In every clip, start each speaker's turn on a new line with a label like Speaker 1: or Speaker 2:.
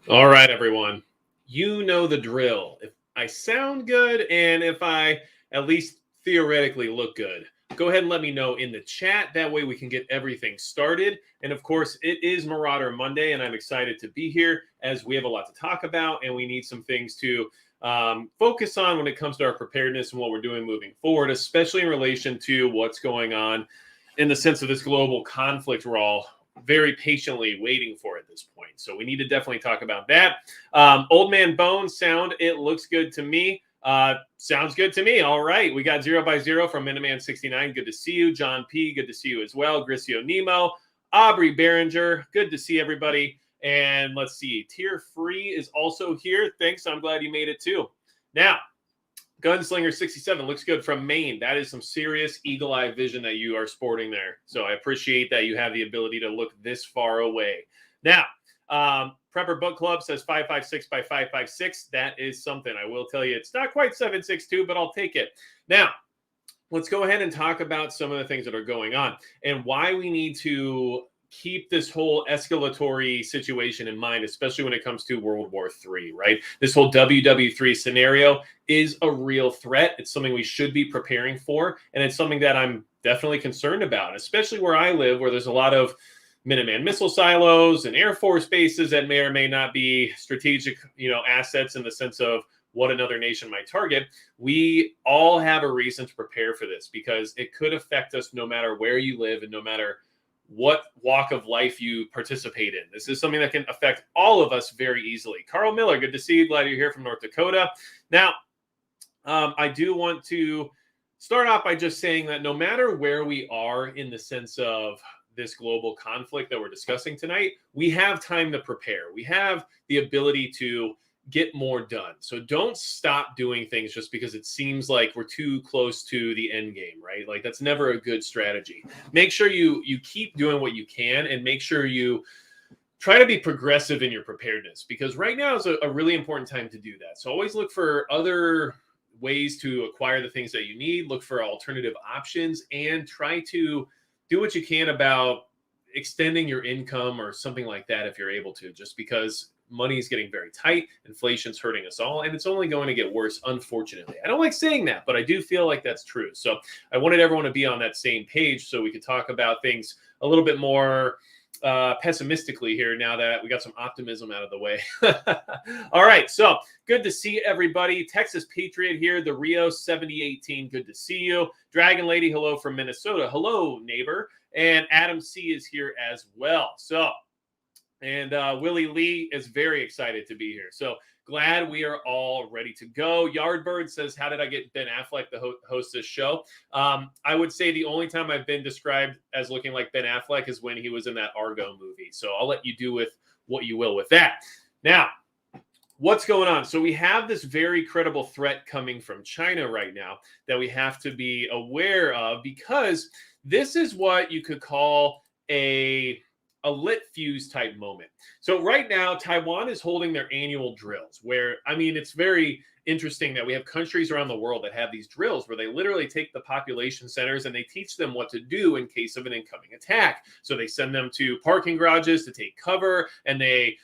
Speaker 1: All right, everyone. You know the drill. If I sound good and if I at least theoretically look good, go ahead and let me know in the chat. That way we can get everything started. And of course, it is Marauder Monday, and I'm excited to be here as we have a lot to talk about and we need some things to focus on when it comes to our preparedness and what we're doing moving forward, especially in relation to what's going on in the sense of this global conflict we're all very patiently waiting for at this point. So we need to definitely talk about that. Old Man Bones sound, it looks good to me. Sounds good to me. All right. We got 0 by 0 from Miniman69. Good to see you. John P. Good to see you as well. Grisio Nemo. Aubrey Behringer. Good to see everybody. And let's see. Tier Free is also here. Thanks. I'm glad you made it too. Now, Gunslinger 67 looks good from Maine. That is some serious eagle-eye vision that you are sporting there. So I appreciate that you have the ability to look this far away. Now, Prepper Book Club says 556 by 556. That is something. I will tell you, it's not quite 762, but I'll take it. Now, let's go ahead and talk about some of the things that are going on and why we need to keep this whole escalatory situation in mind, especially when it comes to World War III, right? This whole WW3 scenario is a real threat. It's something we should be preparing for, and it's something that I'm definitely concerned about, especially where I live, where there's a lot of Minuteman missile silos and Air Force bases that may or may not be strategic, assets in the sense of what another nation might target. We all have a reason to prepare for this because it could affect us no matter where you live and no matter what walk of life you participate in. This is something that can affect all of us very easily. Carl Miller, good to see you. Glad you're here from North Dakota. Now, I do want to start off by just saying that no matter where we are in the sense of this global conflict that we're discussing tonight, we have time to prepare. We have the ability to get more done. So don't stop doing things just because it seems like we're too close to the end game, right? Like that's never a good strategy. Make sure you keep doing what you can and make sure you try to be progressive in your preparedness because right now is a really important time to do that. So always look for other ways to acquire the things that you need, look for alternative options, and try to do what you can about extending your income or something like that if you're able to, just because money is getting very tight, inflation's hurting us all, and it's only going to get worse, unfortunately. I don't like saying that, but I do feel like that's true. So I wanted everyone to be on that same page so we could talk about things a little bit more pessimistically here now that we got some optimism out of the way. All right, so good to see everybody. Texas Patriot here, the Rio 7018, good to see you. Dragon Lady, hello from Minnesota. Hello, neighbor. And Adam C is here as well. So, and Willie Lee is very excited to be here. So glad we are all ready to go. Yardbird says, how did I get Ben Affleck to host this show? I would say the only time I've been described as looking like Ben Affleck is when he was in that Argo movie. So I'll let you do with what you will with that. Now, what's going on? So we have this very credible threat coming from China right now that we have to be aware of because this is what you could call a lit fuse type moment. So right now, Taiwan is holding their annual drills where, it's very interesting that we have countries around the world that have these drills where they literally take the population centers and they teach them what to do in case of an incoming attack. So they send them to parking garages to take cover and they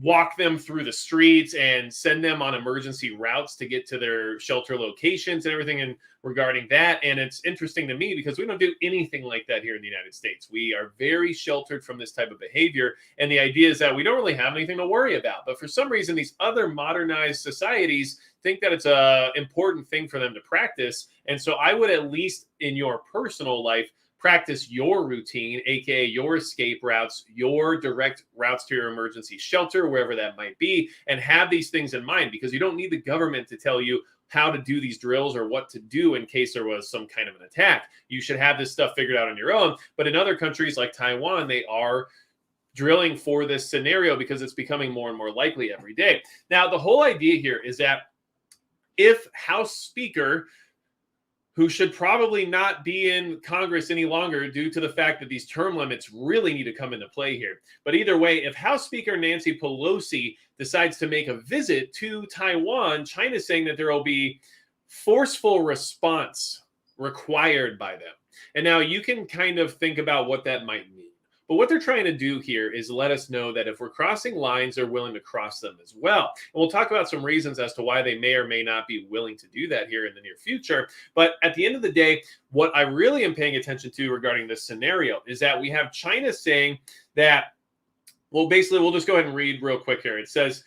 Speaker 1: walk them through the streets and send them on emergency routes to get to their shelter locations and everything and regarding that. And it's interesting to me because we don't do anything like that here in the United States. We are very sheltered from this type of behavior. And the idea is that we don't really have anything to worry about. But for some reason, these other modernized societies think that it's an important thing for them to practice. And so I would at least in your personal life, practice your routine, aka your escape routes, your direct routes to your emergency shelter, wherever that might be, and have these things in mind because you don't need the government to tell you how to do these drills or what to do in case there was some kind of an attack. You should have this stuff figured out on your own. But in other countries like Taiwan, they are drilling for this scenario because it's becoming more and more likely every day. Now, the whole idea here is that if House Speaker, who should probably not be in Congress any longer due to the fact that these term limits really need to come into play here. But either way, if House Speaker Nancy Pelosi decides to make a visit to Taiwan, China's saying that there will be forceful response required by them. And now you can kind of think about what that might mean. But what they're trying to do here is let us know that if we're crossing lines, they're willing to cross them as well. And we'll talk about some reasons as to why they may or may not be willing to do that here in the near future. But at the end of the day, what I really am paying attention to regarding this scenario is that we have China saying that, well, basically, we'll just go ahead and read real quick here. It says,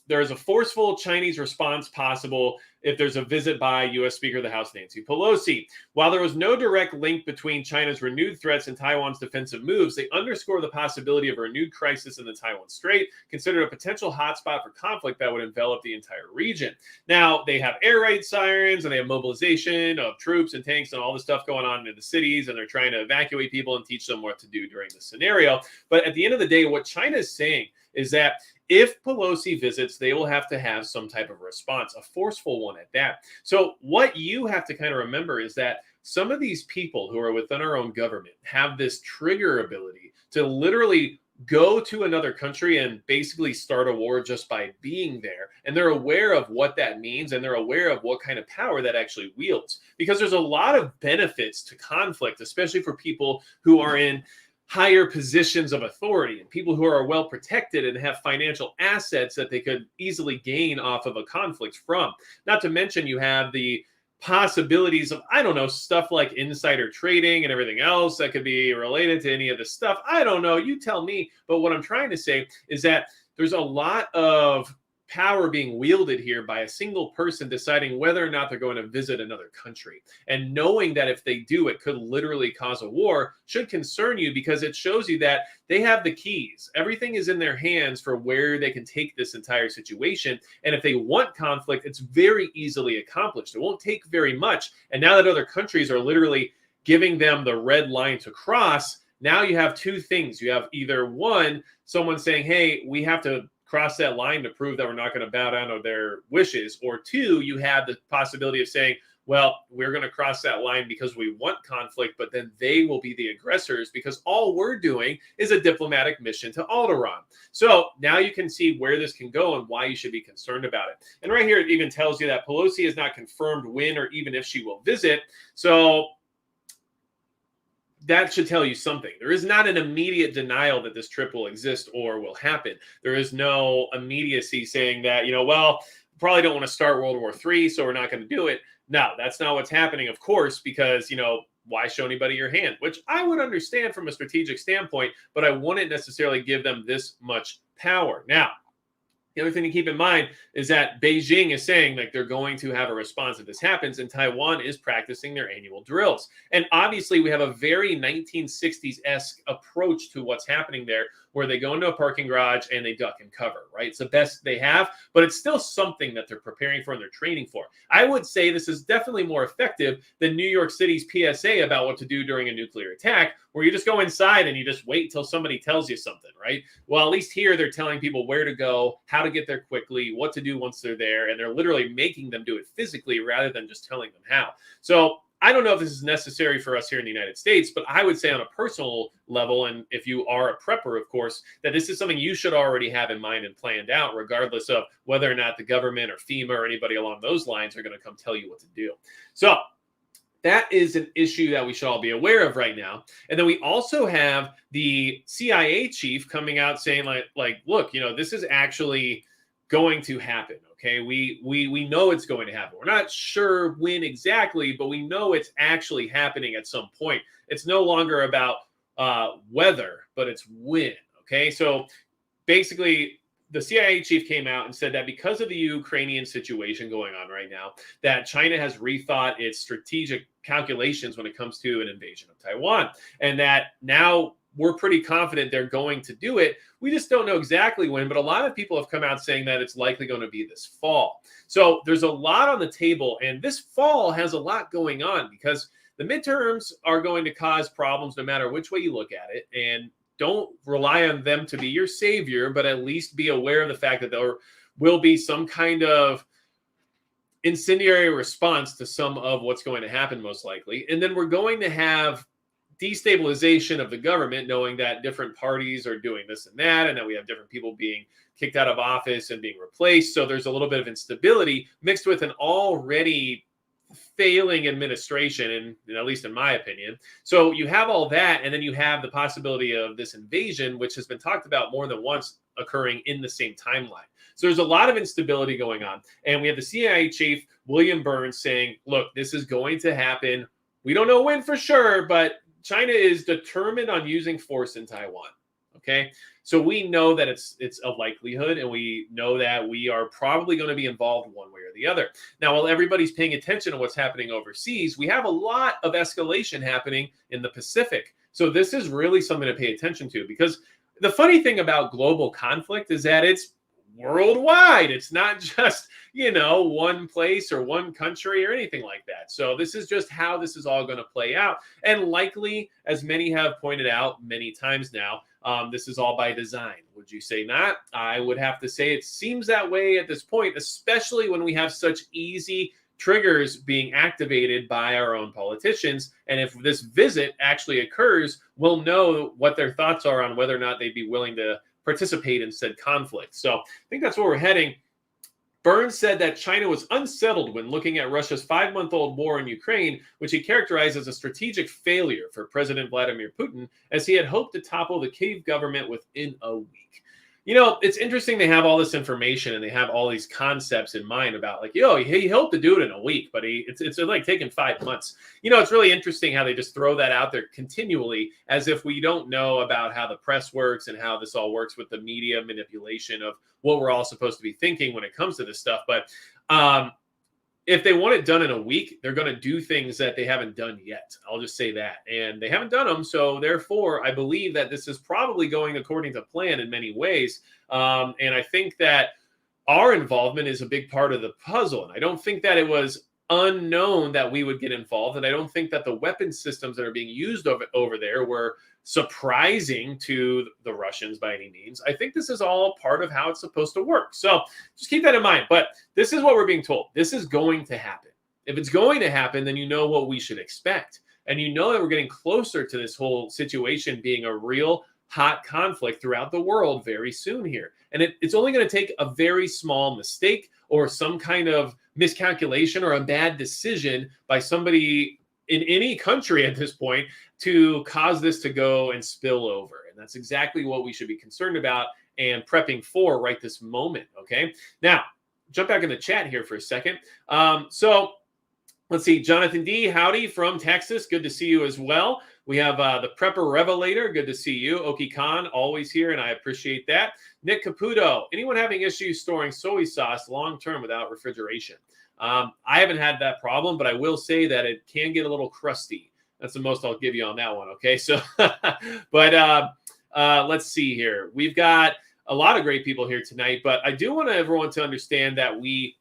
Speaker 1: there is a forceful Chinese response possible if there's a visit by U.S. Speaker of the House Nancy Pelosi. While there was no direct link between China's renewed threats and Taiwan's defensive moves, they underscore the possibility of a renewed crisis in the Taiwan Strait, considered a potential hotspot for conflict that would envelop the entire region. Now, they have air raid sirens, and they have mobilization of troops and tanks and all this stuff going on in the cities, and they're trying to evacuate people and teach them what to do during this scenario. But at the end of the day, what China is saying is that if Pelosi visits, they will have to have some type of response, a forceful one at that. So what you have to kind of remember is that some of these people who are within our own government have this trigger ability to literally go to another country and basically start a war just by being there. And they're aware of what that means, and they're aware of what kind of power that actually wields. Because there's a lot of benefits to conflict, especially for people who are in higher positions of authority and people who are well protected and have financial assets that they could easily gain off of a conflict from. Not to mention you have the possibilities of, I don't know, stuff like insider trading and everything else that could be related to any of this stuff. I don't know. You tell me. But what I'm trying to say is that there's a lot of power being wielded here by a single person deciding whether or not they're going to visit another country. And knowing that if they do, it could literally cause a war should concern you, because it shows you that they have the keys. Everything is in their hands for where they can take this entire situation. And if they want conflict, it's very easily accomplished. It won't take very much. And now that other countries are literally giving them the red line to cross, now you have two things. You have either one, someone saying, hey, we have to cross that line to prove that we're not going to bow down to their wishes. Or two, you have the possibility of saying, well, we're going to cross that line because we want conflict, but then they will be the aggressors because all we're doing is a diplomatic mission to Alderaan. So now you can see where this can go and why you should be concerned about it. And right here, it even tells you that Pelosi has not confirmed when or even if she will visit. So that should tell you something. There is not an immediate denial that this trip will exist or will happen. There is no immediacy saying that, well, probably don't want to start World War III, so we're not going to do it. No, that's not what's happening, of course, because, why show anybody your hand? Which I would understand from a strategic standpoint, but I wouldn't necessarily give them this much power. Now, the other thing to keep in mind is that Beijing is saying that they're going to have a response if this happens, and Taiwan is practicing their annual drills. And obviously, we have a very 1960s-esque approach to what's happening there, where they go into a parking garage and they duck and cover, right? It's the best they have, but it's still something that they're preparing for and they're training for. I would say this is definitely more effective than New York City's PSA about what to do during a nuclear attack, where you just go inside and you just wait till somebody tells you something, right? Well, at least here they're telling people where to go, how to get there quickly, what to do once they're there, and they're literally making them do it physically rather than just telling them how. So I don't know if this is necessary for us here in the United States, but I would say on a personal level, and if you are a prepper, of course, that this is something you should already have in mind and planned out, regardless of whether or not the government or FEMA or anybody along those lines are going to come tell you what to do. So that is an issue that we should all be aware of right now. And then we also have the CIA chief coming out saying like, look, this is actually going to happen. Okay, we know it's going to happen. We're not sure when exactly, but we know it's actually happening at some point. It's no longer about whether, but it's when. Okay, so basically, the CIA chief came out and said that because of the Ukrainian situation going on right now, that China has rethought its strategic calculations when it comes to an invasion of Taiwan, and that now we're pretty confident they're going to do it. We just don't know exactly when, but a lot of people have come out saying that it's likely going to be this fall. So there's a lot on the table, and this fall has a lot going on because the midterms are going to cause problems no matter which way you look at it. And don't rely on them to be your savior, but at least be aware of the fact that there will be some kind of incendiary response to some of what's going to happen, most likely. And then we're going to have destabilization of the government, knowing that different parties are doing this and that, and that we have different people being kicked out of office and being replaced. So there's a little bit of instability mixed with an already failing administration, and at least in my opinion. So you have all that, and then you have the possibility of this invasion, which has been talked about more than once occurring in the same timeline. So there's a lot of instability going on. And we have the CIA chief, William Burns, saying, look, this is going to happen. We don't know when for sure, but China is determined on using force in Taiwan. Okay. So we know that it's a likelihood, and we know that we are probably going to be involved one way or the other. Now, while everybody's paying attention to what's happening overseas, we have a lot of escalation happening in the Pacific. So this is really something to pay attention to, because the funny thing about global conflict is that it's worldwide. It's not just, one place or one country or anything like that. So this is just how this is all going to play out. And likely, as many have pointed out many times now, this is all by design. Would you say not? I would have to say it seems that way at this point, especially when we have such easy triggers being activated by our own politicians. And if this visit actually occurs, we'll know what their thoughts are on whether or not they'd be willing to participate in said conflict. So I think that's where we're heading. Burns said that China was unsettled when looking at Russia's 5-month-old war in Ukraine, which he characterized as a strategic failure for President Vladimir Putin, as he had hoped to topple the Kyiv government within a week. It's interesting they have all this information and they have all these concepts in mind about he hoped to do it in a week, but it's like taking 5 months. It's really interesting how they just throw that out there continually as if we don't know about how the press works and how this all works with the media manipulation of what we're all supposed to be thinking when it comes to this stuff. But if they want it done in a week, they're going to do things that they haven't done yet. I'll just say that. And they haven't done them. So therefore, I believe that this is probably going according to plan in many ways. And I think that our involvement is a big part of the puzzle. And I don't think that it was unknown that we would get involved. And I don't think that the weapon systems that are being used over there were surprising to the Russians by any means. I think this is all part of how it's supposed to work. So just keep that in mind. But this is what we're being told. This is going to happen. If it's going to happen, then you know what we should expect. And you know that we're getting closer to this whole situation being a real hot conflict throughout the world very soon here. And it's only going to take a very small mistake or some kind of miscalculation or a bad decision by somebody in any country at this point to cause this to go and spill over. And that's exactly what we should be concerned about and prepping for right this moment. Okay. Now, jump back in the chat here for a second. So let's see. Jonathan D. Howdy from Texas. Good to see you as well. We have the Prepper Revelator. Good to see you. Oki Khan, always here, and I appreciate that. Nick Caputo. Anyone having issues storing soy sauce long-term without refrigeration? I haven't had that problem, but I will say that it can get a little crusty. That's the most I'll give you on that one. Okay. So, but let's see here. We've got a lot of great people here tonight, but I do want everyone to understand that we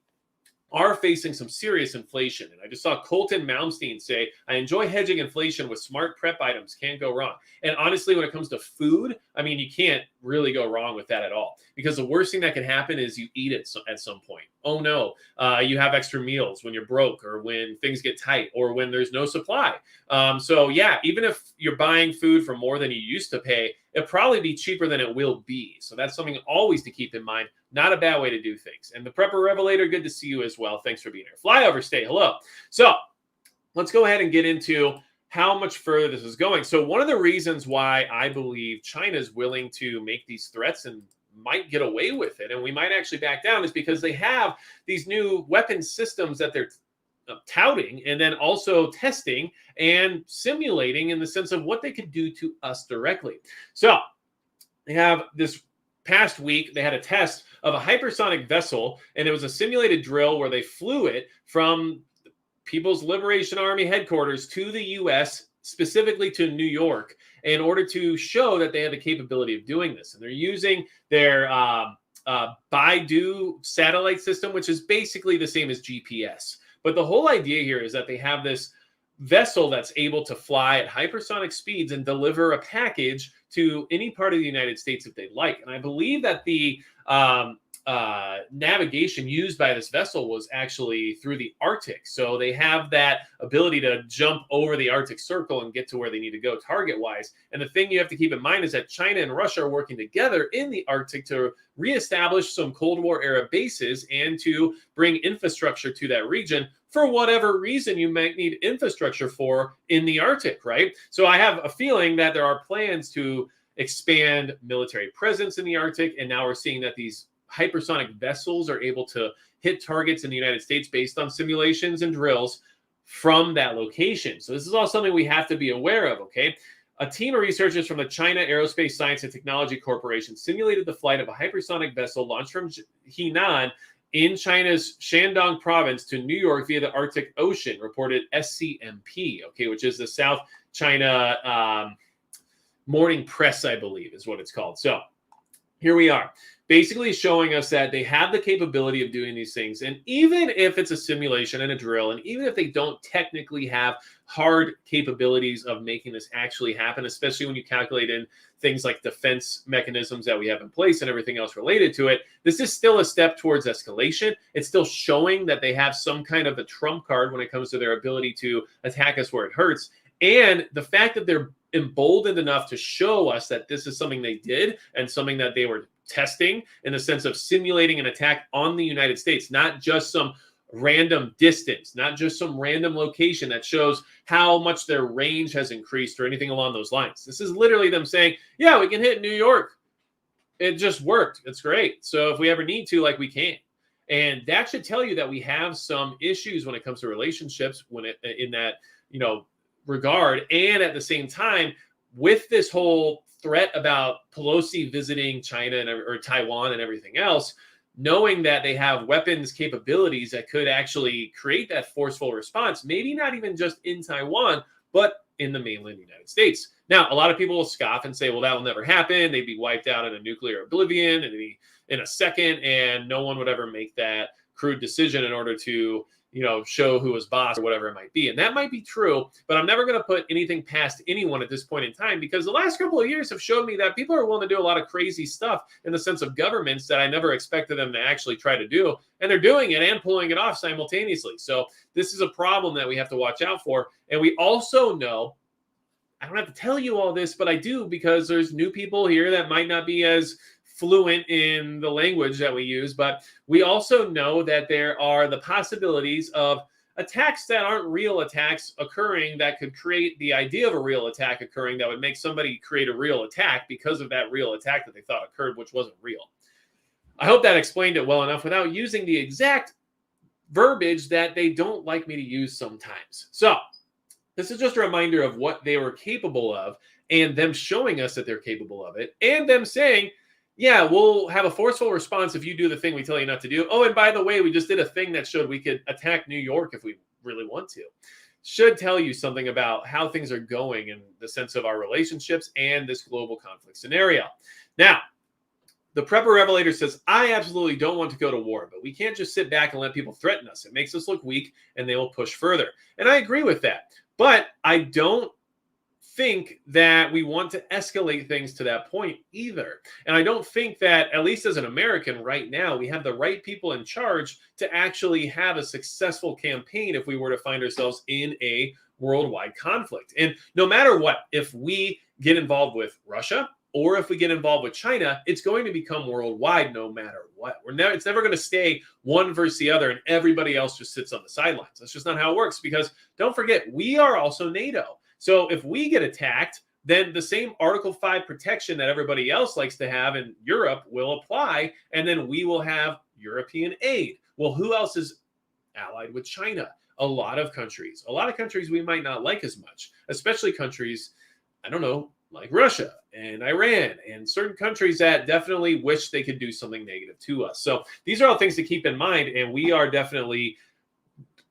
Speaker 1: are facing some serious inflation. And I just saw Colton Malmsteen say, I enjoy hedging inflation with smart prep items. Can't go wrong. And honestly, when it comes to food, I mean, you can't really go wrong with that at all, because the worst thing that can happen is you eat it at some point. Oh no, you have extra meals when you're broke or when things get tight or when there's no supply. So yeah, even if you're buying food for more than you used to pay, it'll probably be cheaper than it will be. So that's something always to keep in mind. Not a bad way to do things. And the Prepper Revelator, good to see you as well. Thanks for being here. Flyover State, hello. So let's go ahead and get into how much further this is going. So one of the reasons why I believe China is willing to make these threats and might get away with it, and we might actually back down, is because they have these new weapon systems that they're touting and then also testing and simulating in the sense of what they could do to us directly. So they have this past week, they had a test of a hypersonic vessel, and it was a simulated drill where they flew it from People's Liberation Army headquarters to the U.S., specifically to New York, in order to show that they have the capability of doing this. And they're using their Baidu satellite system, which is basically the same as GPS. But the whole idea here is that they have this vessel that's able to fly at hypersonic speeds and deliver a package to any part of the United States if they'd like. And I believe that the navigation used by this vessel was actually through the Arctic. So they have that ability to jump over the Arctic Circle and get to where they need to go target-wise. And the thing you have to keep in mind is that China and Russia are working together in the Arctic to reestablish some Cold War era bases and to bring infrastructure to that region for whatever reason you might need infrastructure for in the Arctic, right? So I have a feeling that there are plans to expand military presence in the Arctic, and now we're seeing that these hypersonic vessels are able to hit targets in the United States based on simulations and drills from that location. So this is all something we have to be aware of, okay? A team of researchers from the China Aerospace Science and Technology Corporation simulated the flight of a hypersonic vessel launched from Henan in China's Shandong province to New York via the Arctic Ocean, reported SCMP, okay, which is the South China Morning Press, I believe, is what it's called. So here we are, basically showing us that they have the capability of doing these things. And even if it's a simulation and a drill, and even if they don't technically have hard capabilities of making this actually happen, especially when you calculate in things like defense mechanisms that we have in place and everything else related to it, this is still a step towards escalation. It's still showing that they have some kind of a trump card when it comes to their ability to attack us where it hurts. And the fact that they're emboldened enough to show us that this is something they did and something that they were testing in the sense of simulating an attack on the United States, not just some random distance, not just some random location that shows how much their range has increased or anything along those lines. This is literally them saying, yeah, we can hit New York. It just worked. It's great. So if we ever need to, like, we can. And that should tell you that we have some issues when it comes to relationships in that, regard. And at the same time, with this whole threat about Pelosi visiting China or Taiwan and everything else, knowing that they have weapons capabilities that could actually create that forceful response, maybe not even just in Taiwan, but in the mainland United States. Now, a lot of people will scoff and say, well, that will never happen. They'd be wiped out in a nuclear oblivion in a second, and no one would ever make that crude decision in order to show who was boss or whatever it might be. And that might be true, but I'm never going to put anything past anyone at this point in time, because the last couple of years have showed me that people are willing to do a lot of crazy stuff in the sense of governments that I never expected them to actually try to do. And they're doing it and pulling it off simultaneously. So this is a problem that we have to watch out for. And we also know, I don't have to tell you all this, but I do, because there's new people here that might not be as fluent in the language that we use, but we also know that there are the possibilities of attacks that aren't real attacks occurring that could create the idea of a real attack occurring that would make somebody create a real attack because of that real attack that they thought occurred, which wasn't real. I hope that explained it well enough without using the exact verbiage that they don't like me to use sometimes. So this is just a reminder of what they were capable of, and them showing us that they're capable of it, and them saying, yeah, we'll have a forceful response if you do the thing we tell you not to do. Oh, and by the way, we just did a thing that showed we could attack New York if we really want to. Should tell you something about how things are going in the sense of our relationships and this global conflict scenario. Now, the Prepper Revelator says, I absolutely don't want to go to war, but we can't just sit back and let people threaten us. It makes us look weak, and they will push further. And I agree with that. But I don't think that we want to escalate things to that point either. And I don't think that, at least as an American right now, we have the right people in charge to actually have a successful campaign if we were to find ourselves in a worldwide conflict. And no matter what, if we get involved with Russia or if we get involved with China, it's going to become worldwide no matter what. It's never going to stay one versus the other and everybody else just sits on the sidelines. That's just not how it works, because don't forget, we are also NATO. So if we get attacked, then the same Article 5 protection that everybody else likes to have in Europe will apply, and then we will have European aid. Well, who else is allied with China? A lot of countries we might not like as much, especially countries, I don't know, like Russia and Iran and certain countries that definitely wish they could do something negative to us. So these are all things to keep in mind, and we are definitely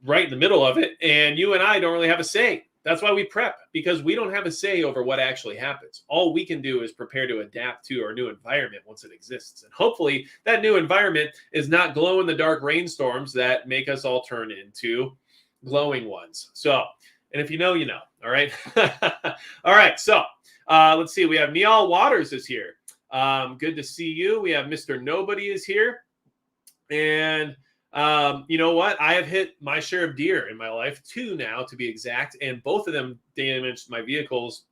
Speaker 1: right in the middle of it, and you and I don't really have a say. That's why we prep, because we don't have a say over what actually happens. All we can do is prepare to adapt to our new environment once it exists. And hopefully that new environment is not glow-in-the-dark rainstorms that make us all turn into glowing ones. So, and if you know, you know. All right. All right. So let's see. We have Neal Waters is here. Good to see you. We have Mr. Nobody is here. And you know what? I have hit my share of deer in my life, 2 now to be exact, and both of them damaged my vehicles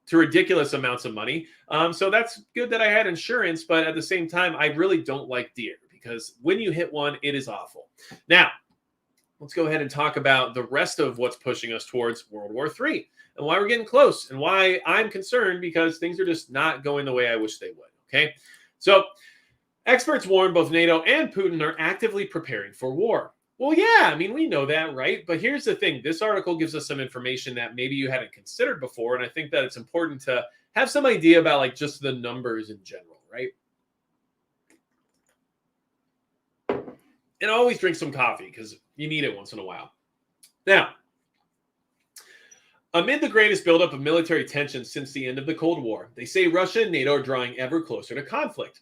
Speaker 1: to ridiculous amounts of money. So that's good that I had insurance, but at the same time, I really don't like deer, because when you hit one, it is awful. Now, let's go ahead and talk about the rest of what's pushing us towards World War III and why we're getting close and why I'm concerned, because things are just not going the way I wish they would. Okay. So experts warn both NATO and Putin are actively preparing for war. Well, yeah, I mean, we know that, right? But here's the thing. This article gives us some information that maybe you hadn't considered before. And I think that it's important to have some idea about like just the numbers in general, right? And always drink some coffee because you need it once in a while. Now, amid the greatest buildup of military tension since the end of the Cold War, they say Russia and NATO are drawing ever closer to conflict.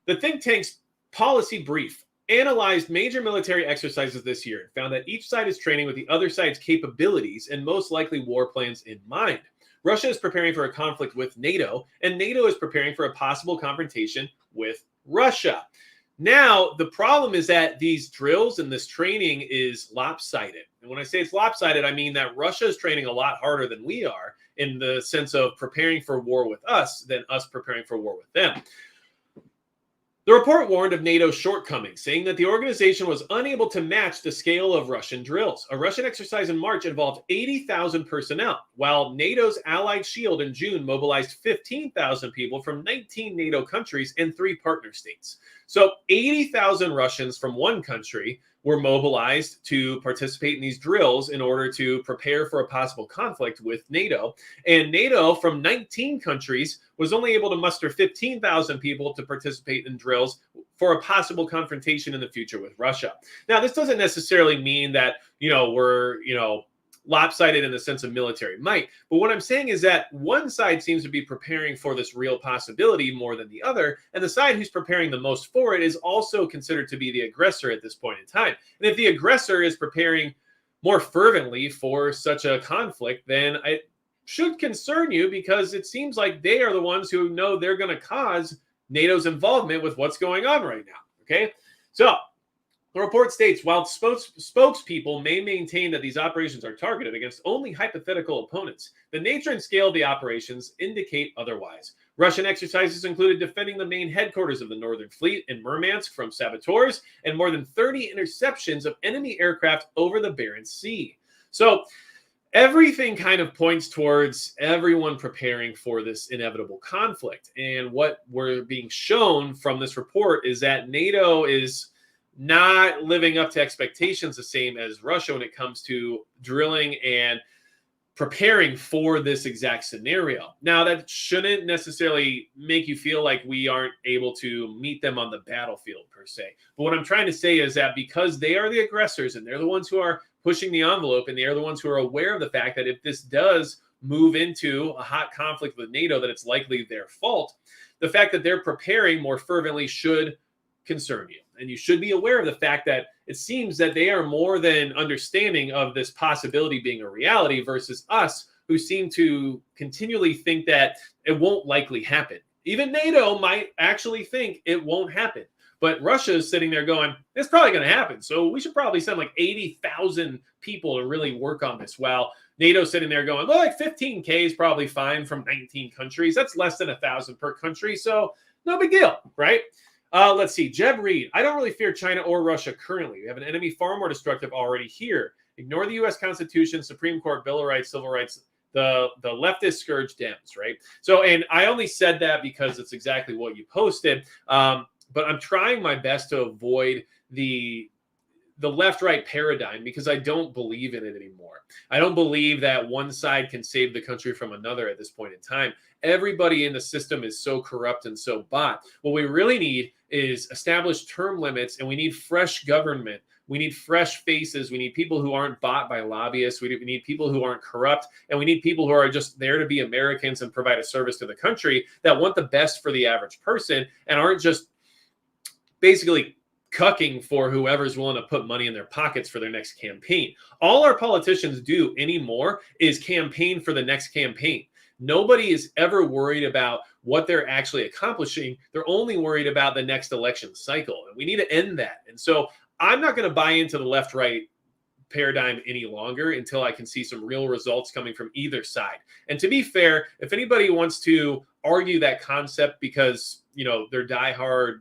Speaker 1: The think tank's Policy Brief analyzed major military exercises this year and found that each side is training with the other side's capabilities and most likely war plans in mind. Russia is preparing for a conflict with NATO, and NATO is preparing for a possible confrontation with Russia. Now, the problem is that these drills and this training is lopsided. And when I say it's lopsided, I mean that Russia is training a lot harder than we are in the sense of preparing for war with us than us preparing for war with them. The report warned of NATO's shortcomings, saying that the organization was unable to match the scale of Russian drills. A Russian exercise in March involved 80,000 personnel, while NATO's Allied Shield in June mobilized 15,000 people from 19 NATO countries and 3 partner states. So 80,000 Russians from one country were mobilized to participate in these drills in order to prepare for a possible conflict with NATO. And NATO from 19 countries was only able to muster 15,000 people to participate in drills for a possible confrontation in the future with Russia. Now, this doesn't necessarily mean that, we're, lopsided in the sense of military might. But what I'm saying is that one side seems to be preparing for this real possibility more than the other. And the side who's preparing the most for it is also considered to be the aggressor at this point in time. And if the aggressor is preparing more fervently for such a conflict, then it should concern you, because it seems like they are the ones who know they're going to cause NATO's involvement with what's going on right now. Okay. So the report states, while spokespeople may maintain that these operations are targeted against only hypothetical opponents, the nature and scale of the operations indicate otherwise. Russian exercises included defending the main headquarters of the Northern Fleet in Murmansk from saboteurs and more than 30 interceptions of enemy aircraft over the Barents Sea. So everything kind of points towards everyone preparing for this inevitable conflict. And what we're being shown from this report is that NATO is not living up to expectations the same as Russia when it comes to drilling and preparing for this exact scenario. Now, that shouldn't necessarily make you feel like we aren't able to meet them on the battlefield per se. But what I'm trying to say is that because they are the aggressors and they're the ones who are pushing the envelope, and they are the ones who are aware of the fact that if this does move into a hot conflict with NATO, that it's likely their fault, the fact that they're preparing more fervently should concern you. And you should be aware of the fact that it seems that they are more than understanding of this possibility being a reality versus us, who seem to continually think that it won't likely happen. Even NATO might actually think it won't happen. But Russia is sitting there going, it's probably going to happen. So we should probably send like 80,000 people to really work on this. While NATO's sitting there going, well, like 15K is probably fine from 19 countries. That's less than 1,000 per country. So no big deal, right? Let's see. Jeb Reed. I don't really fear China or Russia currently. We have an enemy far more destructive already here. Ignore the U.S. Constitution, Supreme Court, Bill of Rights, Civil Rights, the leftist scourge Dems, right? So, and I only said that because it's exactly what you posted. But I'm trying my best to avoid the left-right paradigm, because I don't believe in it anymore. I don't believe that one side can save the country from another at this point in time. Everybody in the system is so corrupt and so bought. What we really need is established term limits, and we need fresh government. We need fresh faces. We need people who aren't bought by lobbyists. We need people who aren't corrupt, and we need people who are just there to be Americans and provide a service to the country, that want the best for the average person and aren't just basically cucking for whoever's willing to put money in their pockets for their next campaign. All our politicians do anymore is campaign for the next campaign. Nobody is ever worried about what they're actually accomplishing. They're only worried about the next election cycle. And we need to end that. And so I'm not going to buy into the left-right paradigm any longer until I can see some real results coming from either side. And to be fair, if anybody wants to argue that concept because, they're diehard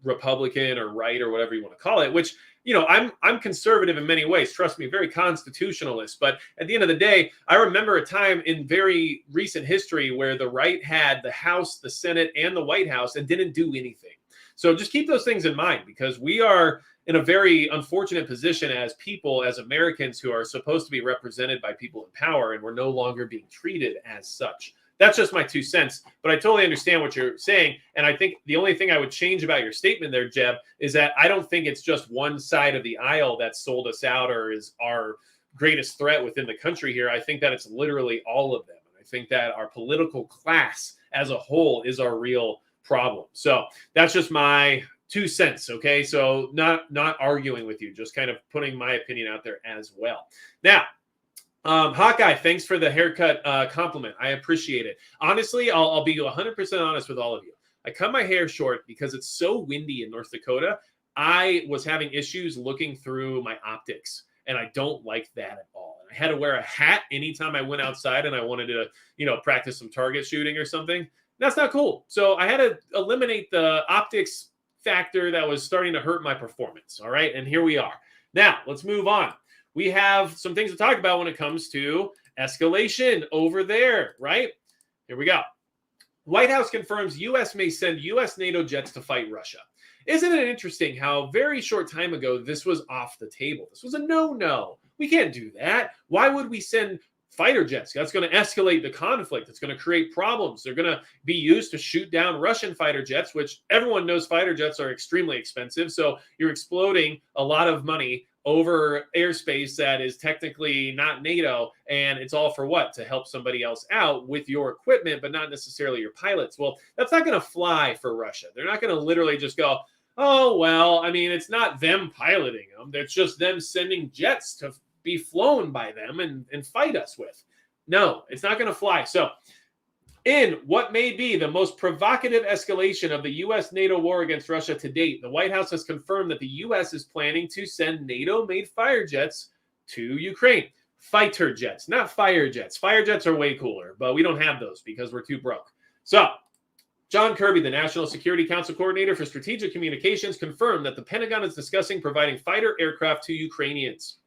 Speaker 1: Republican or right or whatever you want to call it, which, I'm conservative in many ways. Trust me, very constitutionalist. But at the end of the day, I remember a time in very recent history where the right had the House, the Senate, and the White House and didn't do anything. So just keep those things in mind, because we are in a very unfortunate position as people, as Americans who are supposed to be represented by people in power, and we're no longer being treated as such. That's just my 2 cents, but I totally understand what you're saying. And I think the only thing I would change about your statement there, Jeb, is that I don't think it's just one side of the aisle that sold us out or is our greatest threat within the country here. I think that it's literally all of them. And I think that our political class as a whole is our real problem. So that's just my 2 cents. Okay. So not arguing with you, just kind of putting my opinion out there as well. Now, Hawkeye, thanks for the haircut compliment. I appreciate it. Honestly, I'll be 100% honest with all of you. I cut my hair short because it's so windy in North Dakota. I was having issues looking through my optics, and I don't like that at all. I had to wear a hat anytime I went outside and I wanted to, practice some target shooting or something. That's not cool. So I had to eliminate the optics factor that was starting to hurt my performance. All right. And here we are. Now let's move on. We have some things to talk about when it comes to escalation over there, right? Here we go. White House confirms U.S. may send U.S. NATO jets to fight Russia. Isn't it interesting how very short time ago this was off the table? This was a no-no. We can't do that. Why would we send fighter jets? That's going to escalate the conflict. It's going to create problems. They're going to be used to shoot down Russian fighter jets, which everyone knows fighter jets are extremely expensive. So you're exploding a lot of money over airspace that is technically not NATO, and it's all for what? To help somebody else out with your equipment, but not necessarily your pilots. Well, that's not going to fly for Russia. They're not going to literally just go, oh, well, I mean, it's not them piloting them. It's just them sending jets to be flown by them and fight us with. No, it's not going to fly. So in what may be the most provocative escalation of the U.S.-NATO war against Russia to date, the White House has confirmed that the U.S. is planning to send NATO-made fire jets to Ukraine. Fighter jets, not fire jets. Fire jets are way cooler, but we don't have those because we're too broke. So John Kirby, the National Security Council Coordinator for Strategic Communications, confirmed that the Pentagon is discussing providing fighter aircraft to Ukrainians.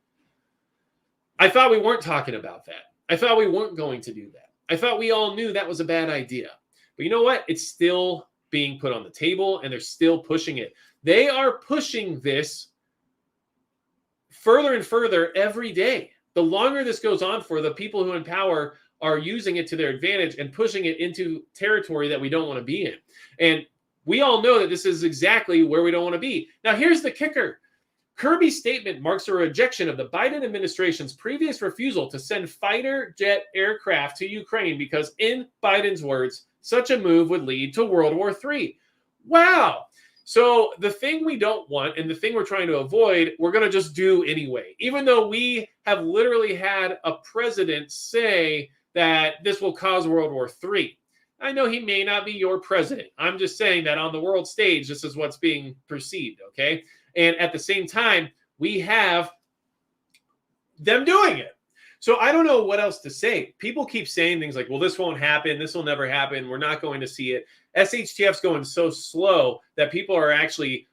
Speaker 1: I thought we weren't talking about that. I thought we weren't going to do that. I thought we all knew that was a bad idea. But you know what? It's still being put on the table, and they're still pushing it. They are pushing this further and further every day. The longer this goes on for, the people who in power are using it to their advantage and pushing it into territory that we don't want to be in. And we all know that this is exactly where we don't want to be. Now, here's the kicker. Kirby's statement marks a rejection of the Biden administration's previous refusal to send fighter jet aircraft to Ukraine because, in Biden's words, such a move would lead to World War III. Wow. So the thing we don't want and the thing we're trying to avoid, we're going to just do anyway, even though we have literally had a president say that this will cause World War III. I know he may not be your president. I'm just saying that on the world stage, this is what's being perceived, okay? And at the same time, we have them doing it. So I don't know what else to say. People keep saying things like, well, this won't happen. This will never happen. We're not going to see it. SHTF's going so slow that people are actually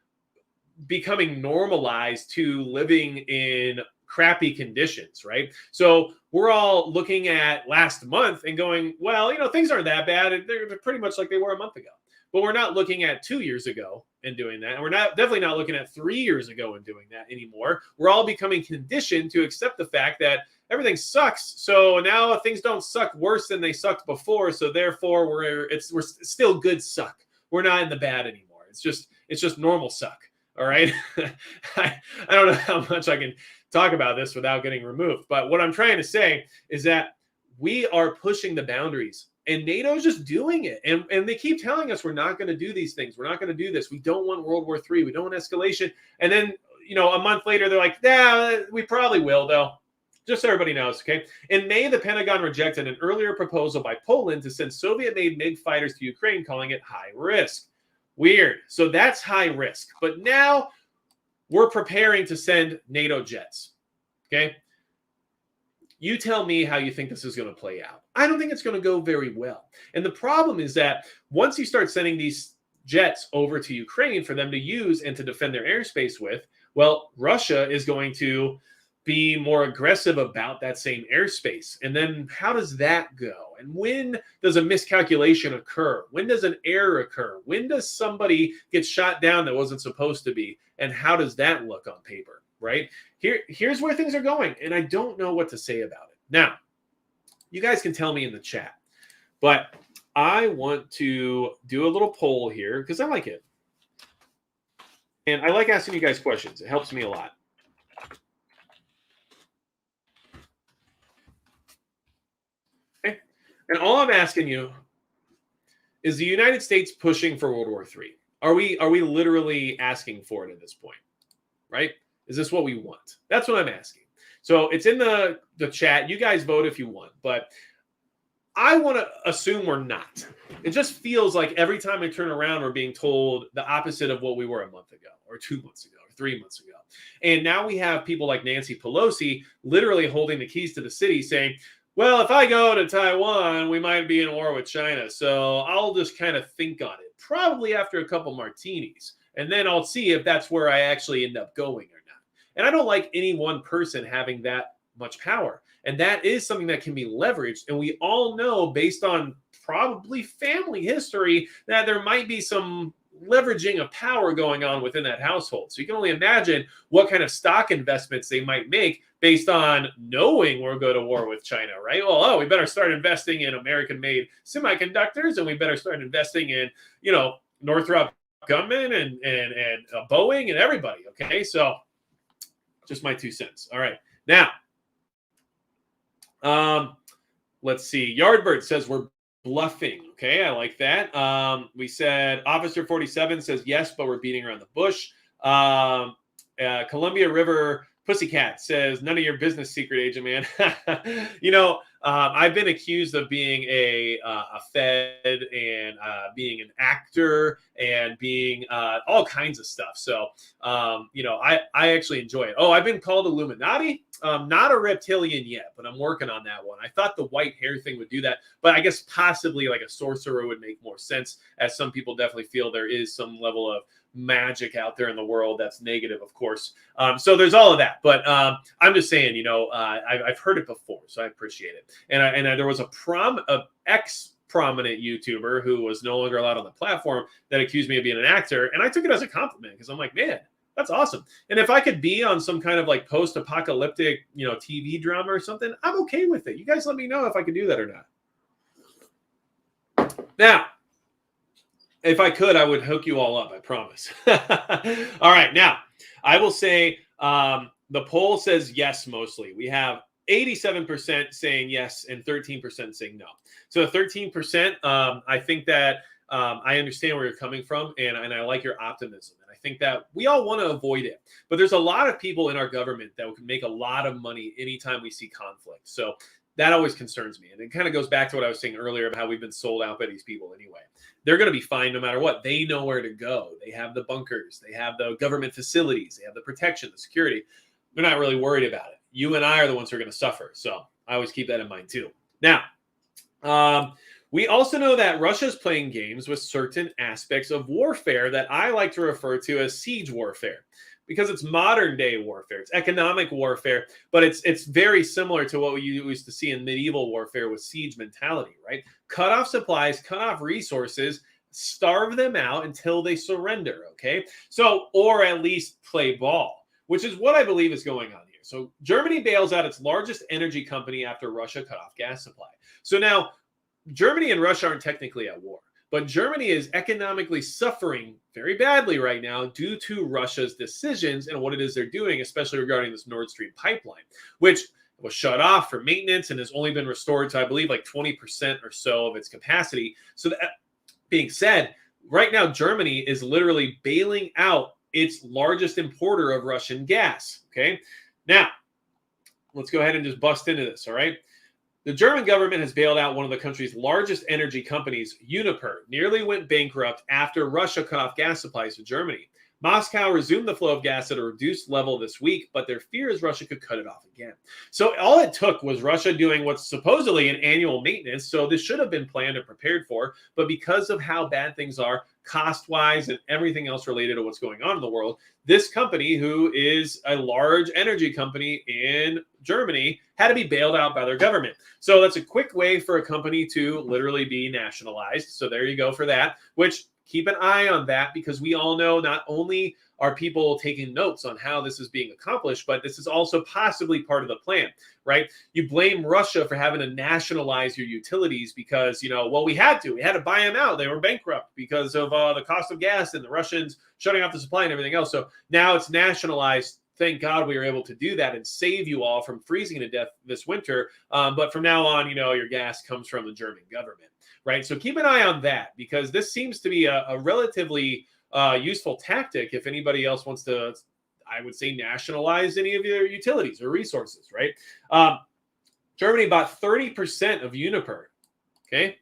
Speaker 1: becoming normalized to living in crappy conditions, right? So we're all looking at last month and going, well, things aren't that bad. They're pretty much like they were a month ago. But we're not looking at 2 years ago and doing that. And we're definitely not looking at 3 years ago and doing that anymore. We're all becoming conditioned to accept the fact that everything sucks. So now things don't suck worse than they sucked before. So therefore we're still good suck. We're not in the bad anymore. It's just normal suck. All right. I don't know how much I can talk about this without getting removed. But what I'm trying to say is that we are pushing the boundaries. And NATO is just doing it. And they keep telling us we're not going to do these things. We're not going to do this. We don't want World War III. We don't want escalation. And then, a month later, they're like, yeah, we probably will, though. Just so everybody knows, okay? In May, the Pentagon rejected an earlier proposal by Poland to send Soviet-made MiG fighters to Ukraine, calling it high risk. Weird. So that's high risk. But now we're preparing to send NATO jets, okay? You tell me how you think this is going to play out. I don't think it's going to go very well. And the problem is that once you start sending these jets over to Ukraine for them to use and to defend their airspace with, well, Russia is going to be more aggressive about that same airspace. And then how does that go? And when does a miscalculation occur? When does an error occur? When does somebody get shot down that wasn't supposed to be? And how does that look on paper, right? Here's where things are going, and I don't know what to say about it. Now, you guys can tell me in the chat, but I want to do a little poll here because I like it. And I like asking you guys questions. It helps me a lot. Okay. And all I'm asking you is the United States pushing for World War III? Are we literally asking for it at this point? Right? Is this what we want? That's what I'm asking. So it's in the chat. You guys vote if you want, but I want to assume we're not. It just feels like every time I turn around, we're being told the opposite of what we were a month ago or 2 months ago or 3 months ago. And now we have people like Nancy Pelosi literally holding the keys to the city saying, well, if I go to Taiwan, we might be in war with China. So I'll just kind of think on it, probably after a couple martinis. And then I'll see if that's where I actually end up going or not. And I don't like any one person having that much power. And that is something that can be leveraged. And we all know, based on probably family history, that there might be some leveraging of power going on within that household. So you can only imagine what kind of stock investments they might make based on knowing we'll go to war with China, right? Well, we better start investing in American-made semiconductors, and we better start investing in, Northrop Grumman and Boeing and everybody, okay? So just my 2 cents. All right. Now, let's see. Yardbird says we're bluffing. Okay, I like that. We said Officer 47 says yes, but we're beating around the bush. Columbia River Pussycat says none of your business, secret agent man. I've been accused of being a Fed and being an actor and being all kinds of stuff. So, I actually enjoy it. Oh, I've been called Illuminati. Not a reptilian yet, but I'm working on that one. I thought the white hair thing would do that, but I guess possibly like a sorcerer would make more sense, as some people definitely feel there is some level of magic out there in the world that's negative, of course. So there's all of that, but I'm just saying, I've heard it before, so I appreciate it. And there was a ex-prominent YouTuber who was no longer allowed on the platform that accused me of being an actor, and I took it as a compliment because I'm like, man, that's awesome. And if I could be on some kind of like post-apocalyptic, TV drama or something, I'm okay with it. You guys let me know if I can do that or not. Now, if I could, I would hook you all up, I promise. All right. Now, I will say the poll says yes mostly. We have 87% saying yes and 13% saying no. So 13%, I think that I understand where you're coming from, and I like your optimism. And I think that we all want to avoid it. But there's a lot of people in our government that can make a lot of money anytime we see conflict. So that always concerns me. And it kind of goes back to what I was saying earlier about how we've been sold out by these people anyway. They're going to be fine no matter what. They know where to go. They have the bunkers. They have the government facilities. They have the protection, the security. They're not really worried about it. You and I are the ones who are going to suffer. So I always keep that in mind too. Now, we also know that Russia's playing games with certain aspects of warfare that I like to refer to as siege warfare, because it's modern day warfare. It's economic warfare, but it's very similar to what we used to see in medieval warfare with siege mentality, right? Cut off supplies, cut off resources, starve them out until they surrender, okay? So, or at least play ball, which is what I believe is going on here. So Germany bails out its largest energy company after Russia cut off gas supply. So now Germany and Russia aren't technically at war, but Germany is economically suffering very badly right now due to Russia's decisions and what it is they're doing, especially regarding this Nord Stream pipeline, which was shut off for maintenance and has only been restored to, I believe, like 20% or so of its capacity. So that being said, right now, Germany is literally bailing out its largest importer of Russian gas, okay? Now, let's go ahead and just bust into this, all right? The German government has bailed out one of the country's largest energy companies, Uniper, nearly went bankrupt after Russia cut off gas supplies to Germany. Moscow resumed the flow of gas at a reduced level this week, but their fear is Russia could cut it off again. So all it took was Russia doing what's supposedly an annual maintenance. So this should have been planned and prepared for. But because of how bad things are, cost-wise and everything else related to what's going on in the world, this company, who is a large energy company in Germany, had to be bailed out by their government. So that's a quick way for a company to literally be nationalized. So there you go for that, which keep an eye on that, because we all know not only are people taking notes on how this is being accomplished, but this is also possibly part of the plan, right? You blame Russia for having to nationalize your utilities because, well, we had to buy them out. They were bankrupt because of the cost of gas and the Russians shutting off the supply and everything else. So now it's nationalized. Thank God we were able to do that and save you all from freezing to death this winter. But from now on, your gas comes from the German government, right? So keep an eye on that, because this seems to be a relatively useful tactic if anybody else wants to, I would say, nationalize any of your utilities or resources, right? Germany bought 30% of Uniper, okay?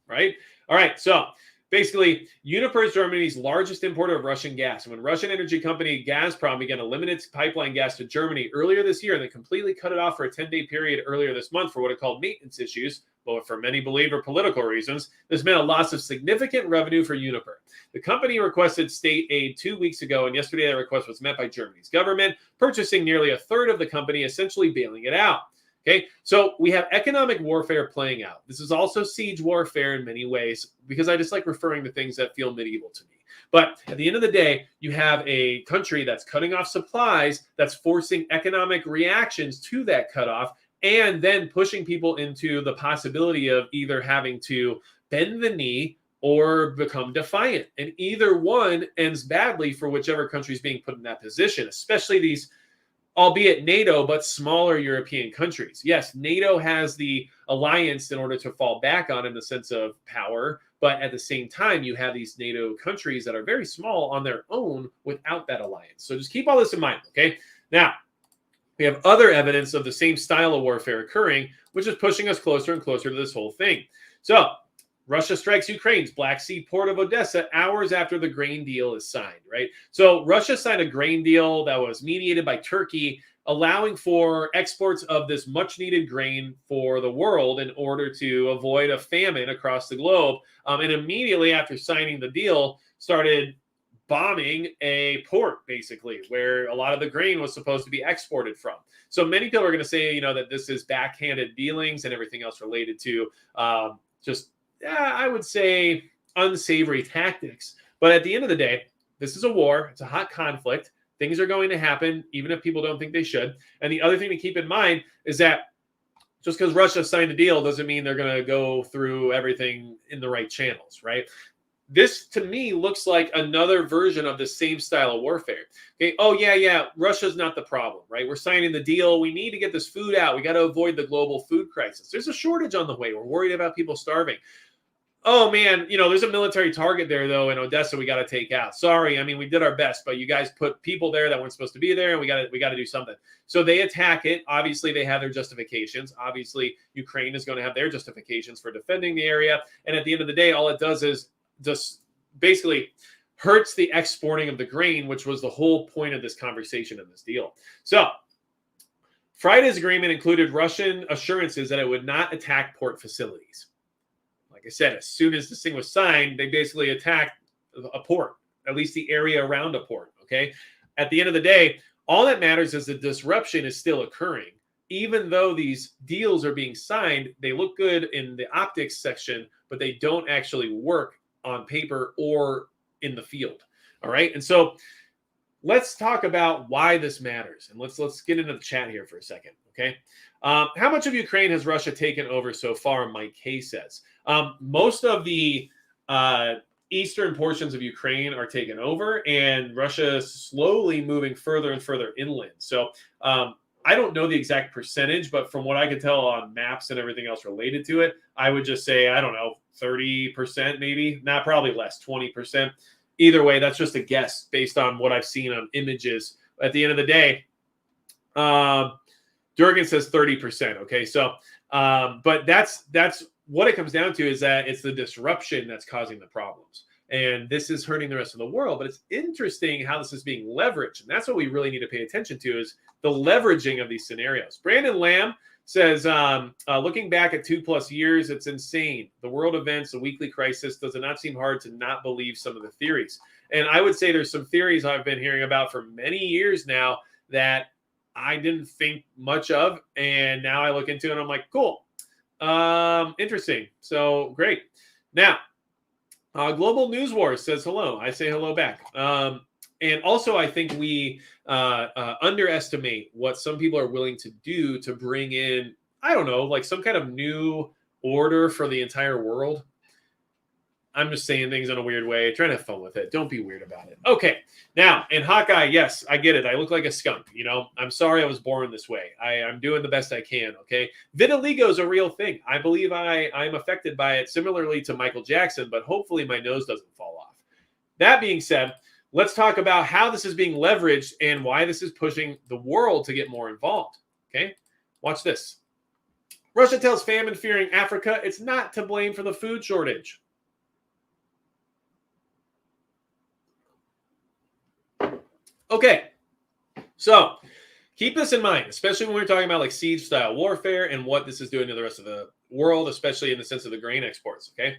Speaker 1: Right? All right, so basically, Uniper is Germany's largest importer of Russian gas. And when Russian energy company Gazprom began to limit its pipeline gas to Germany earlier this year, and they completely cut it off for a 10-day period earlier this month for what are called maintenance issues, but for many believe are political reasons, this meant a loss of significant revenue for Uniper. The company requested state aid 2 weeks ago, and yesterday that request was met by Germany's government, purchasing nearly a third of the company, essentially bailing it out. Okay, so we have economic warfare playing out. This is also siege warfare in many ways, because I just like referring to things that feel medieval to me. But at the end of the day, you have a country that's cutting off supplies, that's forcing economic reactions to that cutoff, and then pushing people into the possibility of either having to bend the knee or become defiant. And either one ends badly for whichever country is being put in that position, especially these, albeit NATO, but smaller European countries. Yes, NATO has the alliance in order to fall back on in the sense of power, but at the same time, you have these NATO countries that are very small on their own without that alliance. So just keep all this in mind, okay? Now, we have other evidence of the same style of warfare occurring, which is pushing us closer and closer to this whole thing. So, Russia strikes Ukraine's Black Sea port of Odessa hours after the grain deal is signed, right? So Russia signed a grain deal that was mediated by Turkey, allowing for exports of this much needed grain for the world in order to avoid a famine across the globe. And immediately after signing the deal, started bombing a port, basically, where a lot of the grain was supposed to be exported from. So many people are going to say, that this is backhanded dealings and everything else related to I would say unsavory tactics. But at the end of the day, this is a war. It's a hot conflict. Things are going to happen, even if people don't think they should. And the other thing to keep in mind is that just because Russia signed a deal doesn't mean they're going to go through everything in the right channels, right? This, to me, looks like another version of the same style of warfare. Okay, oh, yeah, Russia's not the problem, right? We're signing the deal. We need to get this food out. We got to avoid the global food crisis. There's a shortage on the way. We're worried about people starving. Oh, man, there's a military target there, though, in Odessa we got to take out. Sorry, we did our best, but you guys put people there that weren't supposed to be there, and we got to do something. So they attack it. Obviously, they have their justifications. Obviously, Ukraine is going to have their justifications for defending the area. And at the end of the day, all it does is just basically hurts the exporting of the grain, which was the whole point of this conversation and this deal. So Friday's agreement included Russian assurances that it would not attack port facilities. Like I said, as soon as this thing was signed, they basically attacked a port, at least the area around a port, okay? At the end of the day, all that matters is the disruption is still occurring. Even though these deals are being signed, they look good in the optics section, but they don't actually work on paper or in the field, all right? And so let's talk about why this matters. And let's get into the chat here for a second, okay? How much of Ukraine has Russia taken over so far, Mike K says? Most of the eastern portions of Ukraine are taken over, and Russia is slowly moving further and further inland. So I don't know the exact percentage, but from what I can tell on maps and everything else related to it, I would just say, 30% maybe, not probably less, 20%. Either way, that's just a guess based on what I've seen on images. At the end of the day, Durgan says 30%. Okay, so but that's what it comes down to, is that it's the disruption that's causing the problems. And this is hurting the rest of the world. But it's interesting how this is being leveraged. And that's what we really need to pay attention to, is the leveraging of these scenarios. Brandon Lamb says, looking back at 2+ years, it's insane. The world events, the weekly crisis, does it not seem hard to not believe some of the theories? And I would say there's some theories I've been hearing about for many years now that I didn't think much of. And now I look into it and I'm like, cool. Interesting. So great. Now, Global News Wars says hello. I say hello back. And also, I think we underestimate what some people are willing to do to bring in, I don't know, like some kind of new order for the entire world. I'm just saying things in a weird way. Try to have fun with it. Don't be weird about it. Okay. Now, in Hawkeye, yes, I get it. I look like a skunk. You know, I'm sorry I was born this way. I'm doing the best I can. Okay. Vitiligo is a real thing. I believe I'm affected by it similarly to Michael Jackson, but hopefully my nose doesn't fall off. That being said, let's talk about how this is being leveraged and why this is pushing the world to get more involved. Okay. Watch this. Russia tells famine-fearing Africa it's not to blame for the food shortage. Okay, so keep this in mind, especially when we're talking about like siege-style warfare and what this is doing to the rest of the world, especially in the sense of the grain exports, okay?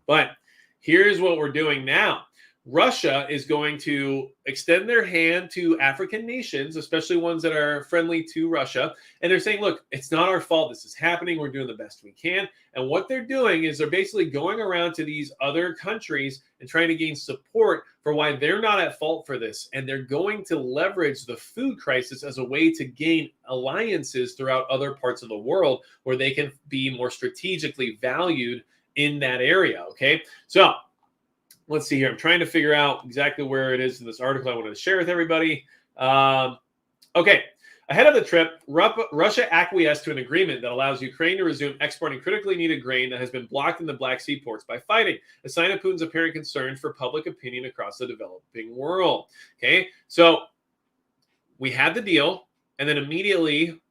Speaker 1: But here's what we're doing now. Russia is going to extend their hand to African nations, especially ones that are friendly to Russia. And they're saying, look, it's not our fault this is happening. We're doing the best we can. And what they're doing is they're basically going around to these other countries and trying to gain support for why they're not at fault for this. And they're going to leverage the food crisis as a way to gain alliances throughout other parts of the world where they can be more strategically valued in that area, okay? So let's see here. I'm trying to figure out exactly where it is in this article I wanted to share with everybody. Okay. Ahead of the trip, Russia acquiesced to an agreement that allows Ukraine to resume exporting critically needed grain that has been blocked in the Black Sea ports by fighting, a sign of Putin's apparent concern for public opinion across the developing world. Okay. So we had the deal, and then immediately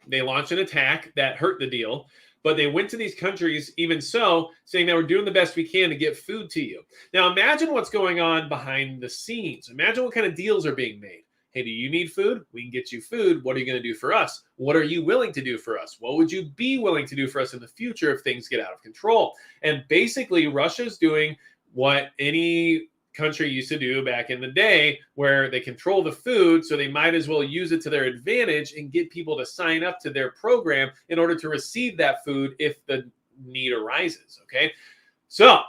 Speaker 1: they launched an attack that hurt the deal. But they went to these countries, even so, saying that we're doing the best we can to get food to you. Now, imagine what's going on behind the scenes. Imagine what kind of deals are being made. Hey, do you need food? We can get you food. What are you going to do for us? What are you willing to do for us? What would you be willing to do for us in the future if things get out of control? And basically, Russia's doing what any country used to do back in the day, where they control the food, so they might as well use it to their advantage and get people to sign up to their program in order to receive that food if the need arises, okay? So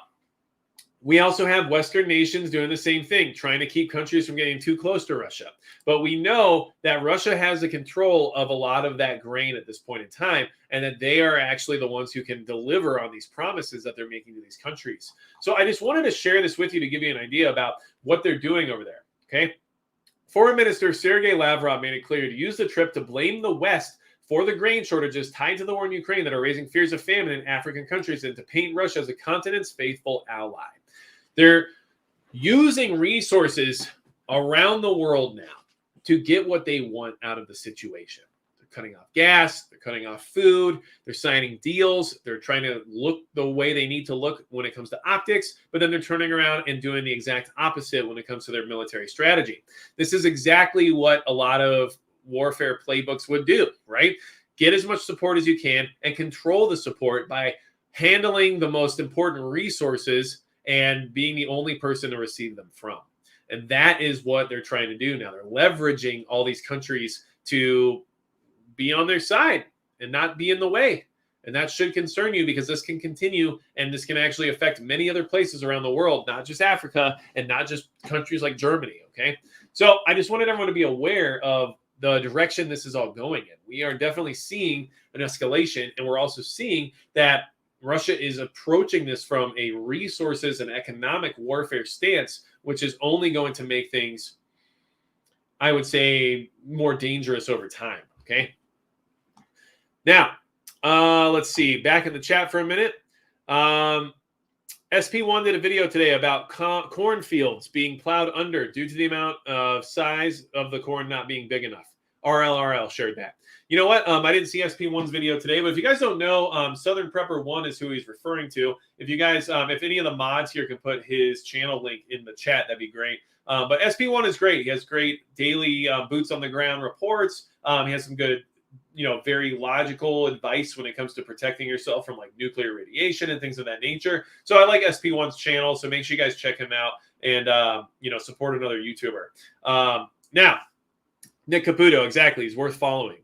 Speaker 1: we also have Western nations doing the same thing, trying to keep countries from getting too close to Russia. But we know that Russia has the control of a lot of that grain at this point in time, and that they are actually the ones who can deliver on these promises that they're making to these countries. So I just wanted to share this with you to give you an idea about what they're doing over there, okay? Foreign Minister Sergei Lavrov made it clear to use the trip to blame the West for the grain shortages tied to the war in Ukraine that are raising fears of famine in African countries, and to paint Russia as the continent's faithful ally. They're using resources around the world now to get what they want out of the situation. They're cutting off gas, they're cutting off food, they're signing deals, they're trying to look the way they need to look when it comes to optics, but then they're turning around and doing the exact opposite when it comes to their military strategy. This is exactly what a lot of warfare playbooks would do, right? Get as much support as you can and control the support by handling the most important resources and being the only person to receive them from. And that is what they're trying to do now. They're leveraging all these countries to be on their side and not be in the way. And that should concern you, because this can continue, and this can actually affect many other places around the world, not just Africa and not just countries like Germany, okay? So I just wanted everyone to be aware of the direction this is all going in. We are definitely seeing an escalation, and we're also seeing that Russia is approaching this from a resources and economic warfare stance, which is only going to make things, I would say, more dangerous over time, okay? Now, let's see. Back in the chat for a minute. SP1 did a video today about cornfields being plowed under due to the amount of size of the corn not being big enough. RLRL shared that. You know what? I didn't see SP1's video today, but if you guys don't know, Southern Prepper 1 is who he's referring to. If you guys, if any of the mods here can put his channel link in the chat, that'd be great. But SP1 is great. He has great daily boots on the ground reports. He has some good, very logical advice when it comes to protecting yourself from like nuclear radiation and things of that nature. So I like SP1's channel. So make sure you guys check him out and, support another YouTuber. Now, Nick Caputo, exactly. He's worth following.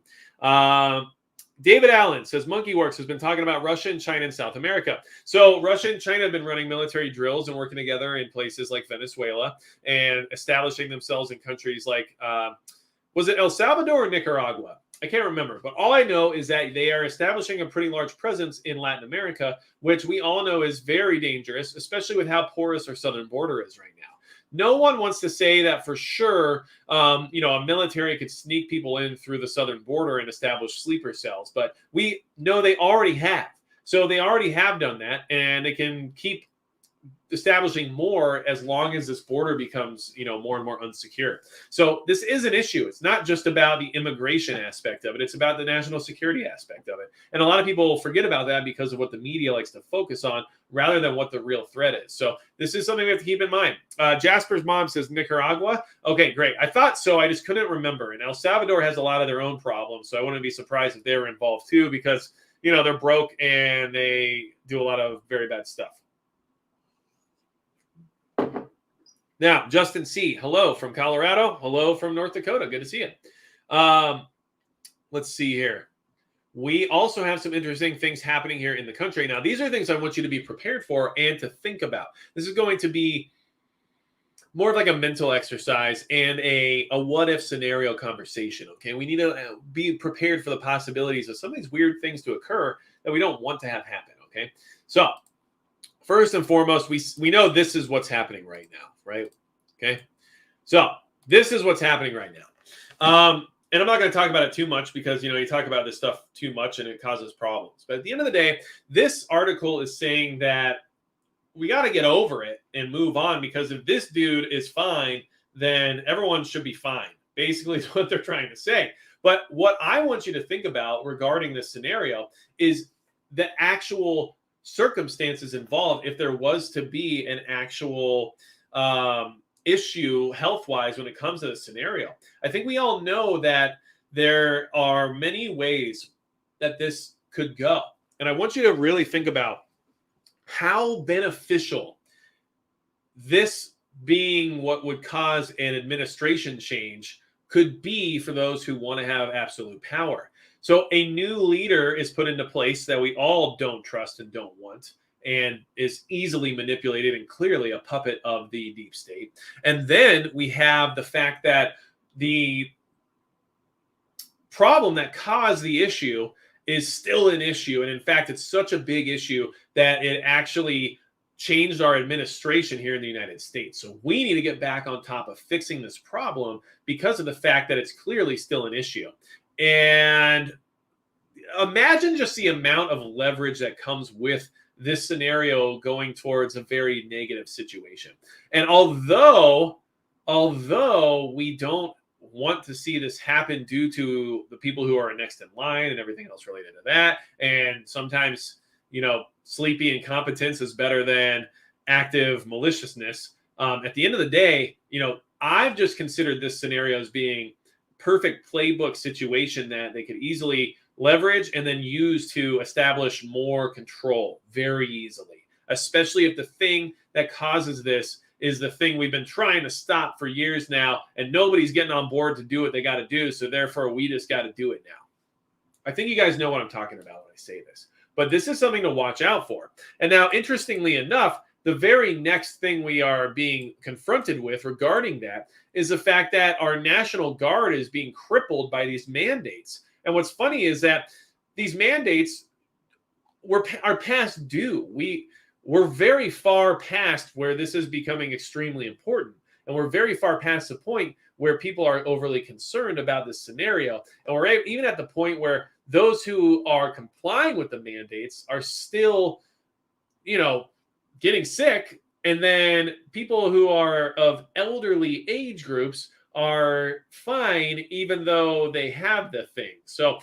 Speaker 1: David Allen says Monkey Works has been talking about Russia and China and South America. So Russia and China have been running military drills and working together in places like Venezuela and establishing themselves in countries like, was it El Salvador or Nicaragua? I can't remember. But all I know is that they are establishing a pretty large presence in Latin America, which we all know is very dangerous, especially with how porous our southern border is right now. No one wants to say that for sure, a military could sneak people in through the southern border and establish sleeper cells, but we know they already have. So they already have done that, and they can keep establishing more as long as this border becomes, more and more unsecure. So this is an issue. It's not just about the immigration aspect of it. It's about the national security aspect of it. And a lot of people forget about that because of what the media likes to focus on rather than what the real threat is. So this is something we have to keep in mind. Jasper's mom says Nicaragua. Okay, great. I thought so. I just couldn't remember. And El Salvador has a lot of their own problems. So I wouldn't be surprised if they were involved too, because, they're broke and they do a lot of very bad stuff. Now, Justin C., hello from Colorado. Hello from North Dakota. Good to see you. Let's see here. We also have some interesting things happening here in the country. Now, these are things I want you to be prepared for and to think about. This is going to be more of like a mental exercise and a what-if scenario conversation, okay? We need to be prepared for the possibilities of some of these weird things to occur that we don't want to have happen, okay? So, first and foremost, we know this is what's happening right now, right? Okay. So this is what's happening right now. And I'm not going to talk about it too much because, you talk about this stuff too much and it causes problems. But at the end of the day, this article is saying that we got to get over it and move on, because if this dude is fine, then everyone should be fine. Basically is what they're trying to say. But what I want you to think about regarding this scenario is the actual circumstances involved if there was to be an actual issue health-wise when it comes to the scenario. I think we all know that there are many ways that this could go. And I want you to really think about how beneficial this being what would cause an administration change could be for those who want to have absolute power. So a new leader is put into place that we all don't trust and don't want, and is easily manipulated and clearly a puppet of the deep state. And then we have the fact that the problem that caused the issue is still an issue. And in fact, it's such a big issue that it actually changed our administration here in the United States. So we need to get back on top of fixing this problem because of the fact that it's clearly still an issue. And imagine just the amount of leverage that comes with this scenario going towards a very negative situation. And although we don't want to see this happen due to the people who are next in line and everything else related to that, and sometimes, sleepy incompetence is better than active maliciousness. At the end of the day, I've just considered this scenario as being perfect playbook situation that they could easily leverage and then use to establish more control very easily, especially if the thing that causes this is the thing we've been trying to stop for years now, and nobody's getting on board to do what they got to do. So therefore, we just got to do it now. I think you guys know what I'm talking about when I say this, but this is something to watch out for. And now, interestingly enough, the very next thing we are being confronted with regarding that is the fact that our National Guard is being crippled by these mandates. And what's funny is that these mandates are past due. We're very far past where this is becoming extremely important. And we're very far past the point where people are overly concerned about this scenario. And we're even at the point where those who are complying with the mandates are still, getting sick. And then people who are of elderly age groups are fine, even though they have the thing. So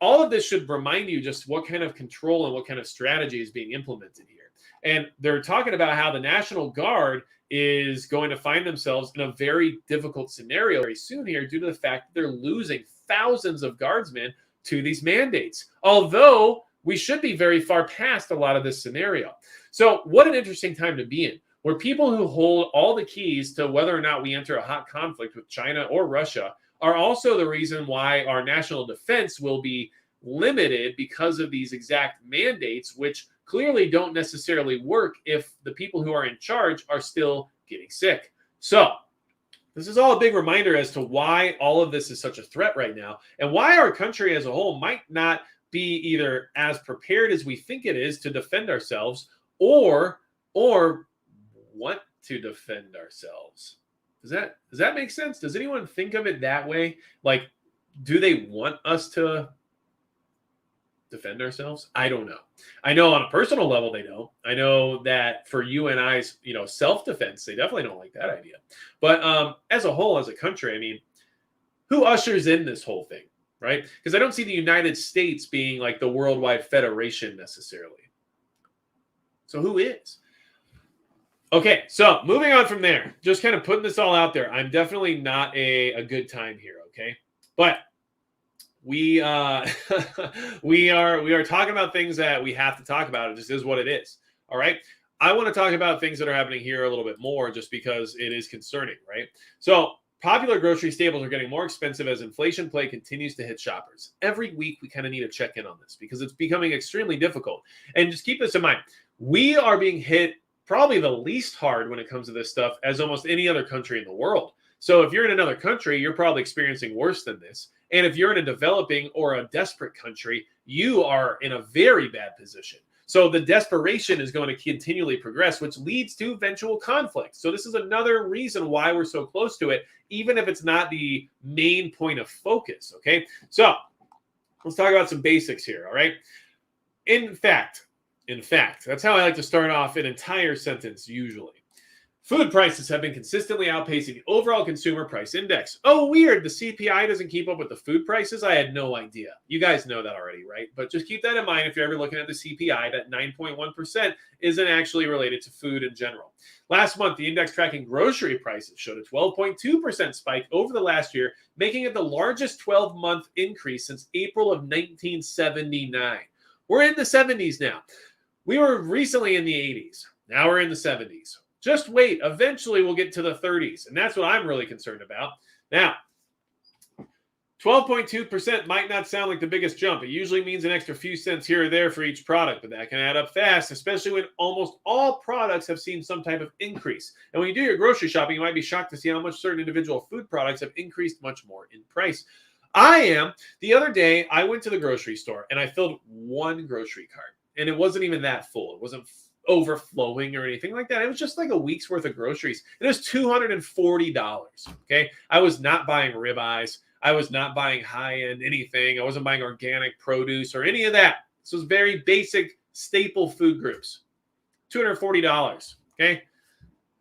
Speaker 1: all of this should remind you just what kind of control and what kind of strategy is being implemented here. And they're talking about how the National Guard is going to find themselves in a very difficult scenario very soon here due to the fact that they're losing thousands of guardsmen to these mandates. Although we should be very far past a lot of this scenario. So what an interesting time to be in, where people who hold all the keys to whether or not we enter a hot conflict with China or Russia are also the reason why our national defense will be limited because of these exact mandates, which clearly don't necessarily work if the people who are in charge are still getting sick. So this is all a big reminder as to why all of this is such a threat right now, and why our country as a whole might not be either as prepared as we think it is to defend ourselves, or want to defend ourselves. Does that make sense? Does anyone think of it that way? Like, do they want us to defend ourselves? I don't know. I know on a personal level they don't. I know that for you and I's, self-defense, they definitely don't like that idea. But as a whole, as a country, I mean, who ushers in this whole thing, right? Because I don't see the United States being like the worldwide federation necessarily. So who is? Okay, so moving on from there, just kind of putting this all out there. I'm definitely not a good time here, okay? But we we are talking about things that we have to talk about. It just is what it is. All right. I want to talk about things that are happening here a little bit more just because it is concerning, right? So popular grocery staples are getting more expensive as inflation play continues to hit shoppers. Every week we kind of need to check in on this because it's becoming extremely difficult. And just keep this in mind. We are being hit probably the least hard when it comes to this stuff as almost any other country in the world. So if you're in another country, you're probably experiencing worse than this. And if you're in a developing or a desperate country, you are in a very bad position. So the desperation is going to continually progress, which leads to eventual conflict. So this is another reason why we're so close to it, even if it's not the main point of focus, okay? So let's talk about some basics here, all right? In fact, that's how I like to start off an entire sentence usually. Food prices have been consistently outpacing the overall consumer price index. Oh, weird. The CPI doesn't keep up with the food prices? I had no idea. You guys know that already, right? But just keep that in mind if you're ever looking at the CPI, that 9.1% isn't actually related to food in general. Last month, the index tracking grocery prices showed a 12.2% spike over the last year, making it the largest 12-month increase since April of 1979. We're in the 70s now. We were recently in the 80s. Now we're in the 70s. Just wait. Eventually, we'll get to the 30s. And that's what I'm really concerned about. Now, 12.2% might not sound like the biggest jump. It usually means an extra few cents here or there for each product, but that can add up fast, especially when almost all products have seen some type of increase. And when you do your grocery shopping, you might be shocked to see how much certain individual food products have increased much more in price. The other day, I went to the grocery store and I filled one grocery cart. And it wasn't even that full. It wasn't overflowing or anything like that. It was just like a week's worth of groceries. It was $240. Okay. I was not buying ribeyes. I was not buying high-end anything. I wasn't buying organic produce or any of that. This was very basic staple food groups. $240. Okay.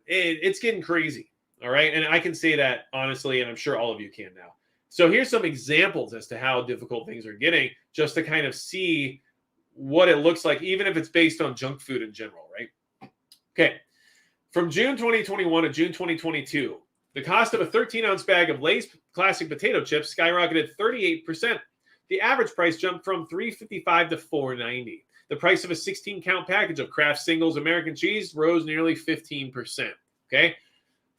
Speaker 1: It's getting crazy. All right. And I can say that honestly, and I'm sure all of you can now. So here's some examples as to how difficult things are getting, just to kind of see what it looks like, even if it's based on junk food in general, right? Okay. From June 2021 to June 2022, the cost of a 13-ounce bag of Lay's classic potato chips skyrocketed 38%. The average price jumped from $3.55 to $4.90. The price of a 16-count package of Kraft Singles American cheese rose nearly 15%. Okay.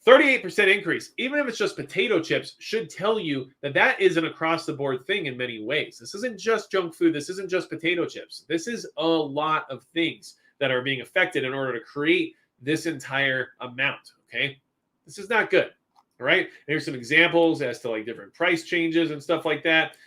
Speaker 1: 38% increase, even if it's just potato chips, should tell you that that is an across-the-board thing in many ways. This isn't just junk food. This isn't just potato chips. This is a lot of things that are being affected in order to create this entire amount, okay? This is not good, all right? Here's some examples as to like different price changes and stuff like that.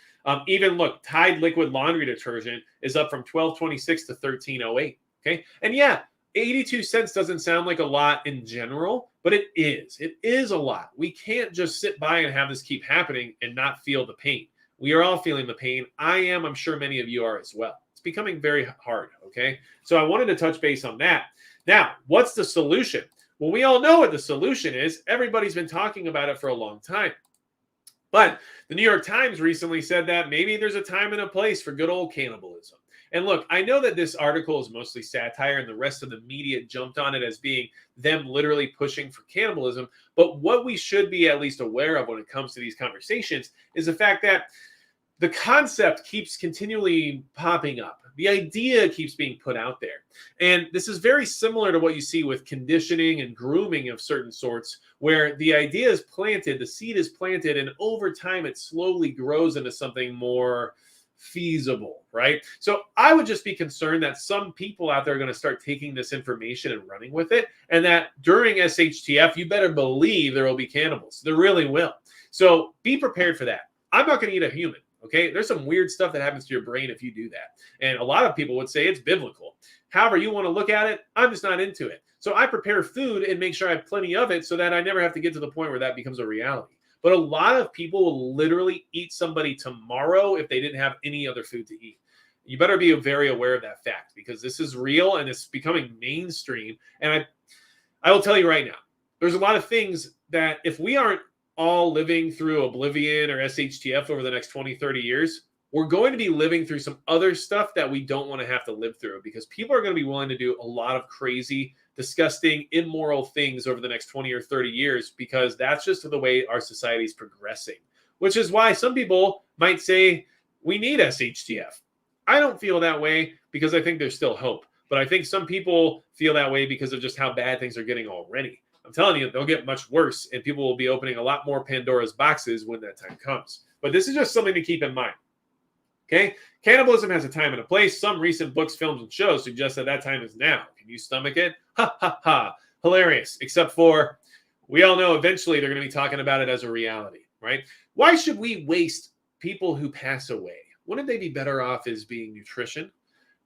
Speaker 1: Even look, Tide liquid laundry detergent is up from $12.26 to $13.08, okay? And yeah, 82 cents doesn't sound like a lot in general, but it is. It is a lot. We can't just sit by and have this keep happening and not feel the pain. We are all feeling the pain. I am. I'm sure many of you are as well. It's becoming very hard, okay? So I wanted to touch base on that. Now, what's the solution? Well, we all know what the solution is. Everybody's been talking about it for a long time. But the New York Times recently said that maybe there's a time and a place for good old cannibalism. And look, I know that this article is mostly satire and the rest of the media jumped on it as being them literally pushing for cannibalism. But what we should be at least aware of when it comes to these conversations is the fact that the concept keeps continually popping up. The idea keeps being put out there. And this is very similar to what you see with conditioning and grooming of certain sorts, where the idea is planted, the seed is planted, and over time it slowly grows into something more feasible, right? So I would just be concerned that some people out there are going to start taking this information and running with it, and that during SHTF, you better believe there will be cannibals. There really will. So be prepared for that. I'm not going to eat a human. Okay, there's some weird stuff that happens to your brain if you do that. And a lot of people would say it's biblical. However you want to look at it, I'm just not into it. So I prepare food and make sure I have plenty of it so that I never have to get to the point where that becomes a reality. But a lot of people will literally eat somebody tomorrow if they didn't have any other food to eat. You better be very aware of that fact because this is real and it's becoming mainstream. And I will tell you right now, there's a lot of things that if we aren't all living through oblivion or SHTF over the next 20, 30 years, we're going to be living through some other stuff that we don't want to have to live through because people are going to be willing to do a lot of crazy, disgusting, immoral things over the next 20 or 30 years because that's just the way our society is progressing, which is why some people might say we need SHTF. I don't feel that way because I think there's still hope, but I think some people feel that way because of just how bad things are getting already. I'm telling you, they'll get much worse, and people will be opening a lot more Pandora's boxes when that time comes. But this is just something to keep in mind. Okay? Cannibalism has a time and a place. Some recent books, films, and shows suggest that that time is now. Can you stomach it? Ha, ha, ha. Hilarious. Except for, we all know eventually they're going to be talking about it as a reality, right? Why should we waste people who pass away? Wouldn't they be better off as being nutrition,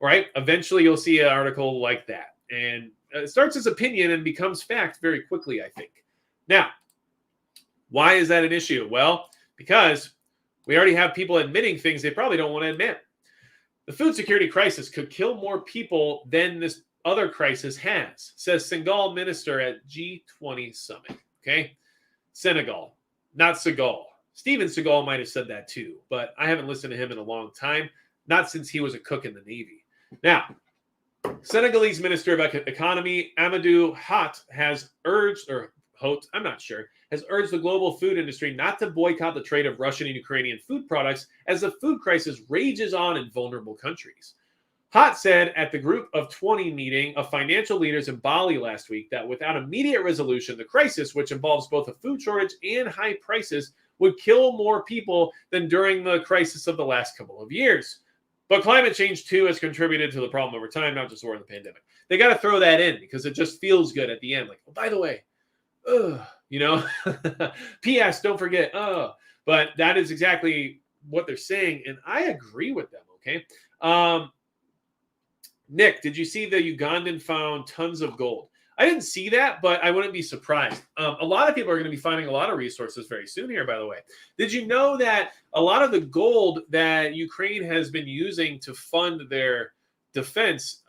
Speaker 1: right? Eventually you'll see an article like that. And it starts as opinion and becomes fact very quickly, I think. Now, why is that an issue? Well, because we already have people admitting things they probably don't want to admit. The food security crisis could kill more people than this other crisis has, says Senegal minister at G20 summit. Okay? Senegal, not Seagal. Steven Seagal might have said that too, but I haven't listened to him in a long time, not since he was a cook in the Navy. Now, Senegalese Minister of Economy Amadou Hott has urged, or Hote, I'm not sure, has urged the global food industry not to boycott the trade of Russian and Ukrainian food products as the food crisis rages on in vulnerable countries. Hott said at the Group of 20 meeting of financial leaders in Bali last week that without immediate resolution, the crisis, which involves both a food shortage and high prices, would kill more people than during the crisis of the last couple of years. But climate change, too, has contributed to the problem over time, not just during the pandemic. They got to throw that in because it just feels good at the end. Like, oh, by the way, P.S., don't forget, But that is exactly what they're saying, and I agree with them, okay? Nick, did you see the Ugandan found tons of gold? I didn't see that, but I wouldn't be surprised. A lot of people are going to be finding a lot of resources very soon here, by the way. Did you know that a lot of the gold that Ukraine has been using to fund their defense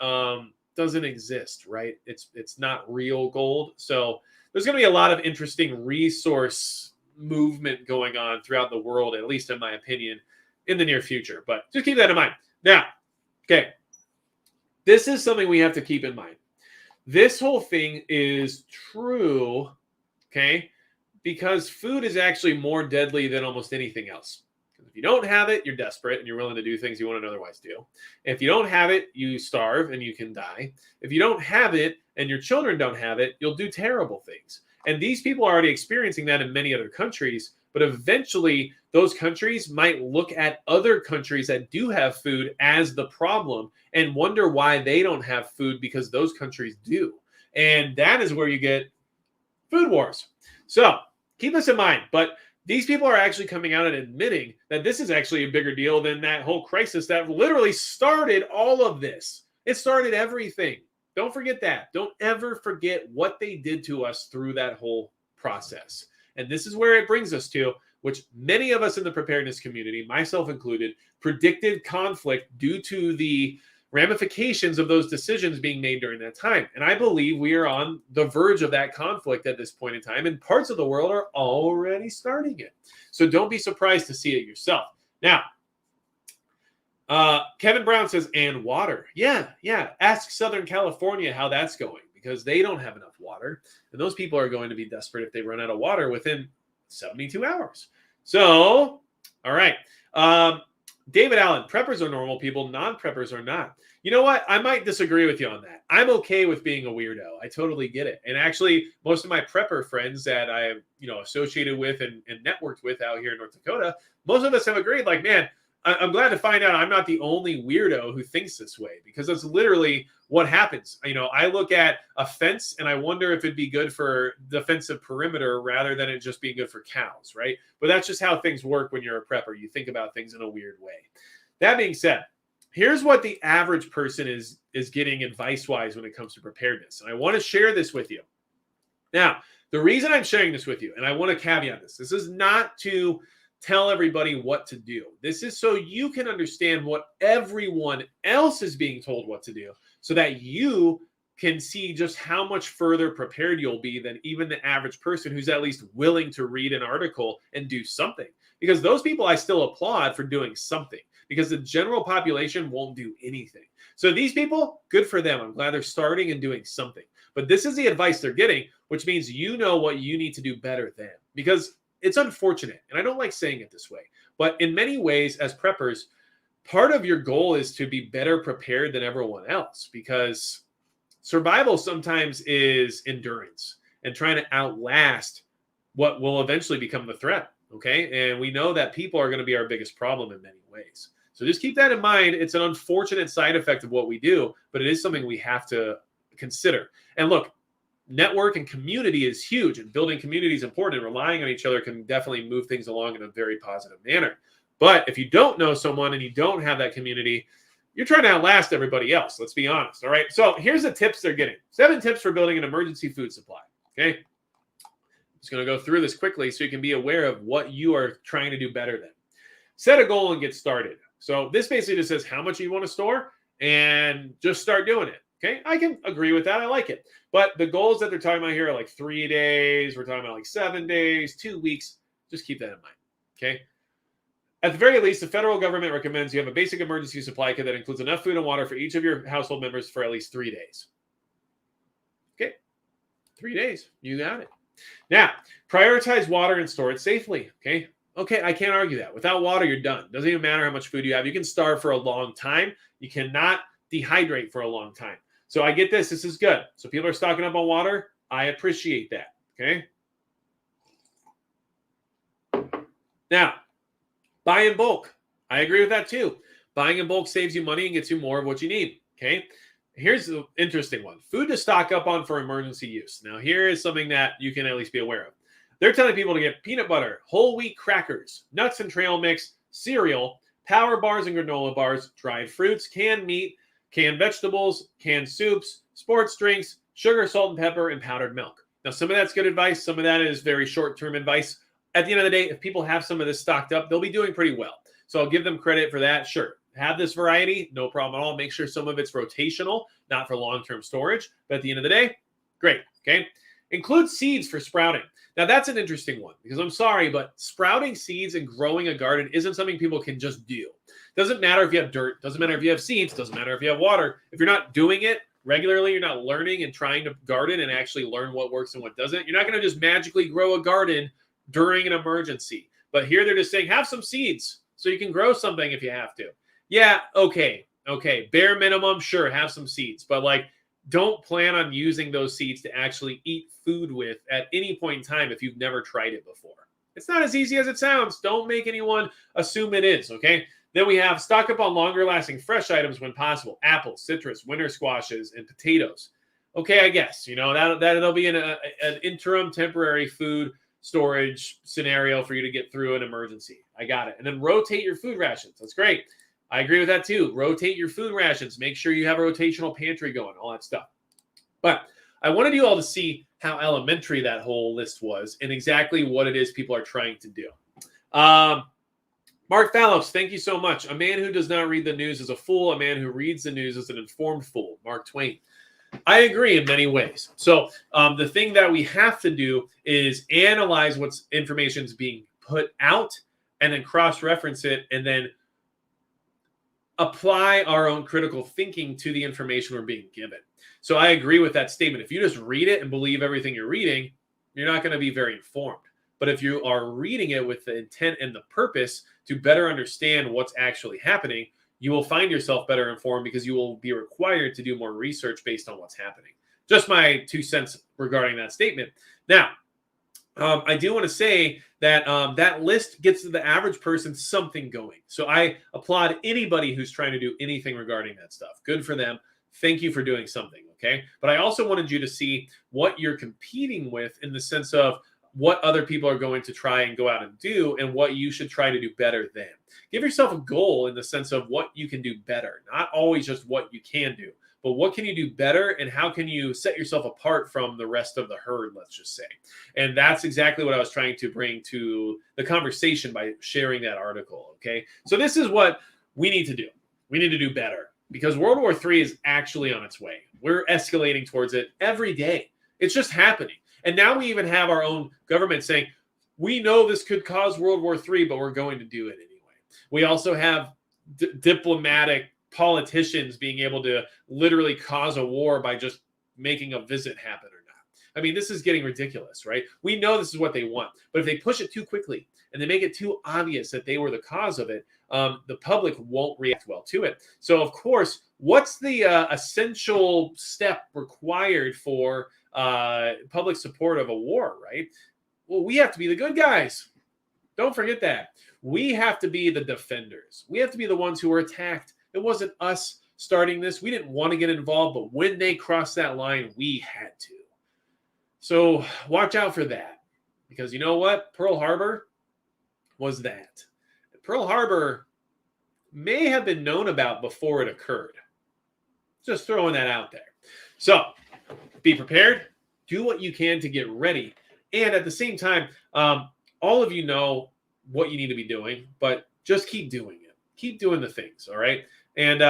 Speaker 1: doesn't exist, right? It's not real gold. So there's going to be a lot of interesting resource movement going on throughout the world, at least in my opinion, in the near future. But just keep that in mind. Now, okay, this is something we have to keep in mind. This whole thing is true, okay, because food is actually more deadly than almost anything else. If you don't have it, you're desperate and you're willing to do things you wouldn't otherwise do. If you don't have it, you starve and you can die. If you don't have it and your children don't have it, you'll do terrible things. And these people are already experiencing that in many other countries, but eventually those countries might look at other countries that do have food as the problem and wonder why they don't have food because those countries do. And that is where you get food wars. So keep this in mind. But these people are actually coming out and admitting that this is actually a bigger deal than that whole crisis that literally started all of this. It started everything. Don't forget that. Don't ever forget what they did to us through that whole process. And this is where it brings us to, which many of us in the preparedness community, myself included, predicted conflict due to the ramifications of those decisions being made during that time. And I believe we are on the verge of that conflict at this point in time, and parts of the world are already starting it. So don't be surprised to see it yourself. Now, Kevin Brown says, and water. Yeah. Ask Southern California how that's going, because they don't have enough water. And those people are going to be desperate if they run out of water within 72 hours. So, all right. David Allen, preppers are normal people. Non-preppers are not. You know what? I might disagree with you on that. I'm okay with being a weirdo. I totally get it. And actually, most of my prepper friends that I am, associated with and networked with out here in North Dakota, most of us have agreed, like, man, I'm glad to find out I'm not the only weirdo who thinks this way, because that's literally what happens. I look at a fence and I wonder if it'd be good for defensive perimeter rather than it just being good for cows, right? But that's just how things work when you're a prepper. You think about things in a weird way. That being said, here's what the average person is getting advice-wise when it comes to preparedness. And I want to share this with you. Now, the reason I'm sharing this with you, and I want to caveat this is not to tell everybody what to do. This is so you can understand what everyone else is being told what to do, so that you can see just how much further prepared you'll be than even the average person who's at least willing to read an article and do something. Because those people I still applaud for doing something, because the general population won't do anything. So these people, good for them. I'm glad they're starting and doing something. But this is the advice they're getting, which means you know what you need to do better than. Because it's unfortunate, and I don't like saying it this way, but in many ways, as preppers, part of your goal is to be better prepared than everyone else, because survival sometimes is endurance and trying to outlast what will eventually become the threat, okay? And we know that people are going to be our biggest problem in many ways. So just keep that in mind. It's an unfortunate side effect of what we do, but it is something we have to consider. And look, network and community is huge, and building community is important, and relying on each other can definitely move things along in a very positive manner. But if you don't know someone and you don't have that community, you're trying to outlast everybody else. Let's be honest. All right. So here's the tips they're getting. 7 tips for building an emergency food supply. Okay. I'm just going to go through this quickly so you can be aware of what you are trying to do better than. Set a goal and get started. So this basically just says how much you want to store and just start doing it. Okay, I can agree with that. I like it. But the goals that they're talking about here are like 3 days. We're talking about like 7 days, 2 weeks. Just keep that in mind. Okay. At the very least, the federal government recommends you have a basic emergency supply kit that includes enough food and water for each of your household members for at least 3 days. Okay. 3 days. You got it. Now, prioritize water and store it safely. Okay. Okay, I can't argue that. Without water, you're done. Doesn't even matter how much food you have. You can starve for a long time. You cannot dehydrate for a long time. So I get this. This is good. So people are stocking up on water. I appreciate that. Okay. Now, buy in bulk. I agree with that too. Buying in bulk saves you money and gets you more of what you need. Okay. Here's the interesting one. Food to stock up on for emergency use. Now, here is something that you can at least be aware of. They're telling people to get peanut butter, whole wheat crackers, nuts and trail mix, cereal, power bars and granola bars, dried fruits, canned meat, canned vegetables, canned soups, sports drinks, sugar, salt, and pepper, and powdered milk. Now, some of that's good advice. Some of that is very short-term advice. At the end of the day, if people have some of this stocked up, they'll be doing pretty well. So I'll give them credit for that. Sure. Have this variety. No problem at all. Make sure some of it's rotational, not for long-term storage. But at the end of the day, great. Okay. Include seeds for sprouting. Now, that's an interesting one, because I'm sorry, but sprouting seeds and growing a garden isn't something people can just do. Doesn't matter if you have dirt. Doesn't matter if you have seeds. Doesn't matter if you have water. If you're not doing it regularly, you're not learning and trying to garden and actually learn what works and what doesn't. You're not going to just magically grow a garden during an emergency. But here they're just saying, have some seeds so you can grow something if you have to. Yeah, okay. Bare minimum, sure, have some seeds. But don't plan on using those seeds to actually eat food with at any point in time if you've never tried it before. It's not as easy as it sounds. Don't make anyone assume it is, okay? Then we have stock up on longer-lasting fresh items when possible. Apples, citrus, winter squashes, and potatoes. Okay, I guess. That'll be an interim temporary food storage scenario for you to get through an emergency. I got it. And then rotate your food rations. That's great. I agree with that too. Rotate your food rations. Make sure you have a rotational pantry going, all that stuff. But I wanted you all to see how elementary that whole list was and exactly what it is people are trying to do. Mark Fallows, thank you so much. A man who does not read the news is a fool. A man who reads the news is an informed fool. Mark Twain. I agree in many ways. So the thing that we have to do is analyze what's information is being put out and then cross-reference it and then apply our own critical thinking to the information we're being given. So I agree with that statement. If you just read it and believe everything you're reading, you're not going to be very informed. But if you are reading it with the intent and the purpose to better understand what's actually happening, you will find yourself better informed because you will be required to do more research based on what's happening. Just my 2 cents regarding that statement. Now, I do want to say that that list gets to the average person something going. So I applaud anybody who's trying to do anything regarding that stuff. Good for them. Thank you for doing something, okay? But I also wanted you to see what you're competing with in the sense of what other people are going to try and go out and do and what you should try to do better than. Give yourself a goal in the sense of what you can do better, not always just what you can do, but what can you do better and how can you set yourself apart from the rest of the herd, let's just say. And that's exactly what I was trying to bring to the conversation by sharing that article, okay? So this is what we need to do. We need to do better because World War III is actually on its way. We're escalating towards it every day. It's just happening. And now we even have our own government saying, we know this could cause World War III, but we're going to do it anyway. We also have diplomatic politicians being able to literally cause a war by just making a visit happen or not. I mean, this is getting ridiculous, right? We know this is what they want. But if they push it too quickly and they make it too obvious that they were the cause of it, the public won't react well to it. So, of course, what's the essential step required for public support of a war, right? Well, we have to be the good guys. Don't forget that. We have to be the defenders. We have to be the ones who were attacked. It wasn't us starting this. We didn't want to get involved, but when they crossed that line, we had to. So watch out for that. Because you know what? Pearl Harbor was that. Pearl Harbor may have been known about before it occurred. Just throwing that out there. So be prepared. Do what you can to get ready. And at the same time, all of you know what you need to be doing, but just keep doing it. Keep doing the things, all right? And,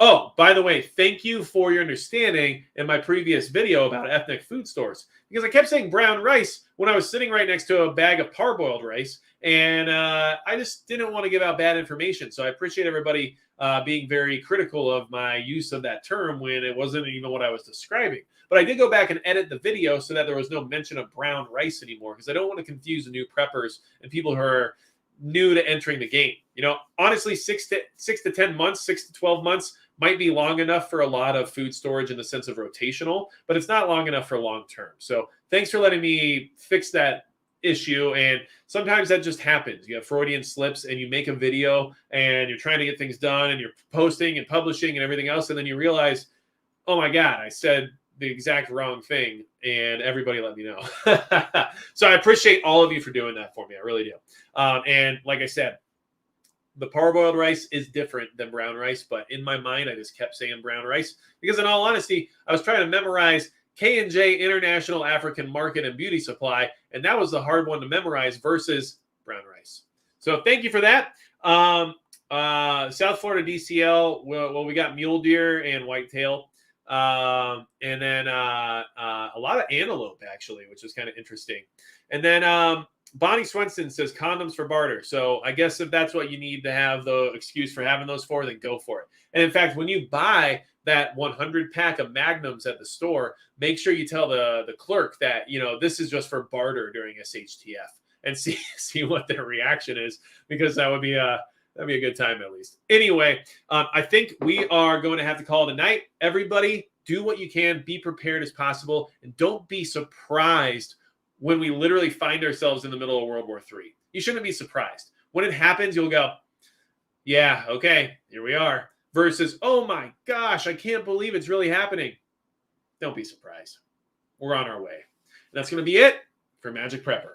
Speaker 1: oh, by the way, thank you for your understanding in my previous video about ethnic food stores. Because I kept saying brown rice when I was sitting right next to a bag of parboiled rice. And I just didn't want to give out bad information. So I appreciate everybody being very critical of my use of that term when it wasn't even what I was describing. But I did go back and edit the video so that there was no mention of brown rice anymore because I don't want to confuse the new preppers and people who are new to entering the game. You know, honestly, 6 to 10 months, 6 to 12 months might be long enough for a lot of food storage in the sense of rotational, but it's not long enough for long term. So thanks for letting me fix that issue. And sometimes that just happens. You have Freudian slips and you make a video and you're trying to get things done and you're posting and publishing and everything else. And then you realize, oh my God, I said the exact wrong thing and everybody let me know. So I appreciate all of you for doing that for me. I really do. And like I said, the parboiled rice is different than brown rice, but in my mind, I just kept saying brown rice because in all honesty, I was trying to memorize K&J International African Market and Beauty Supply, and that was the hard one to memorize versus brown rice. So thank you for that. South Florida DCL, well, we got mule deer and whitetail. And then a lot of antelope, actually, which is kind of interesting. And then Bonnie Swenson says condoms for barter. So I guess if that's what you need to have the excuse for having those for, then go for it. And in fact, when you buy that 100 pack of Magnums at the store, make sure you tell the clerk that, you know, this is just for barter during SHTF and see what their reaction is, because that'd be a good time at least. Anyway, I think we are going to have to call it a night. Everybody, do what you can. Be prepared as possible. And don't be surprised when we literally find ourselves in the middle of World War III. You shouldn't be surprised. When it happens, you'll go, yeah, okay, here we are. Versus, oh my gosh, I can't believe it's really happening. Don't be surprised. We're on our way. And that's going to be it for Magic Prepper.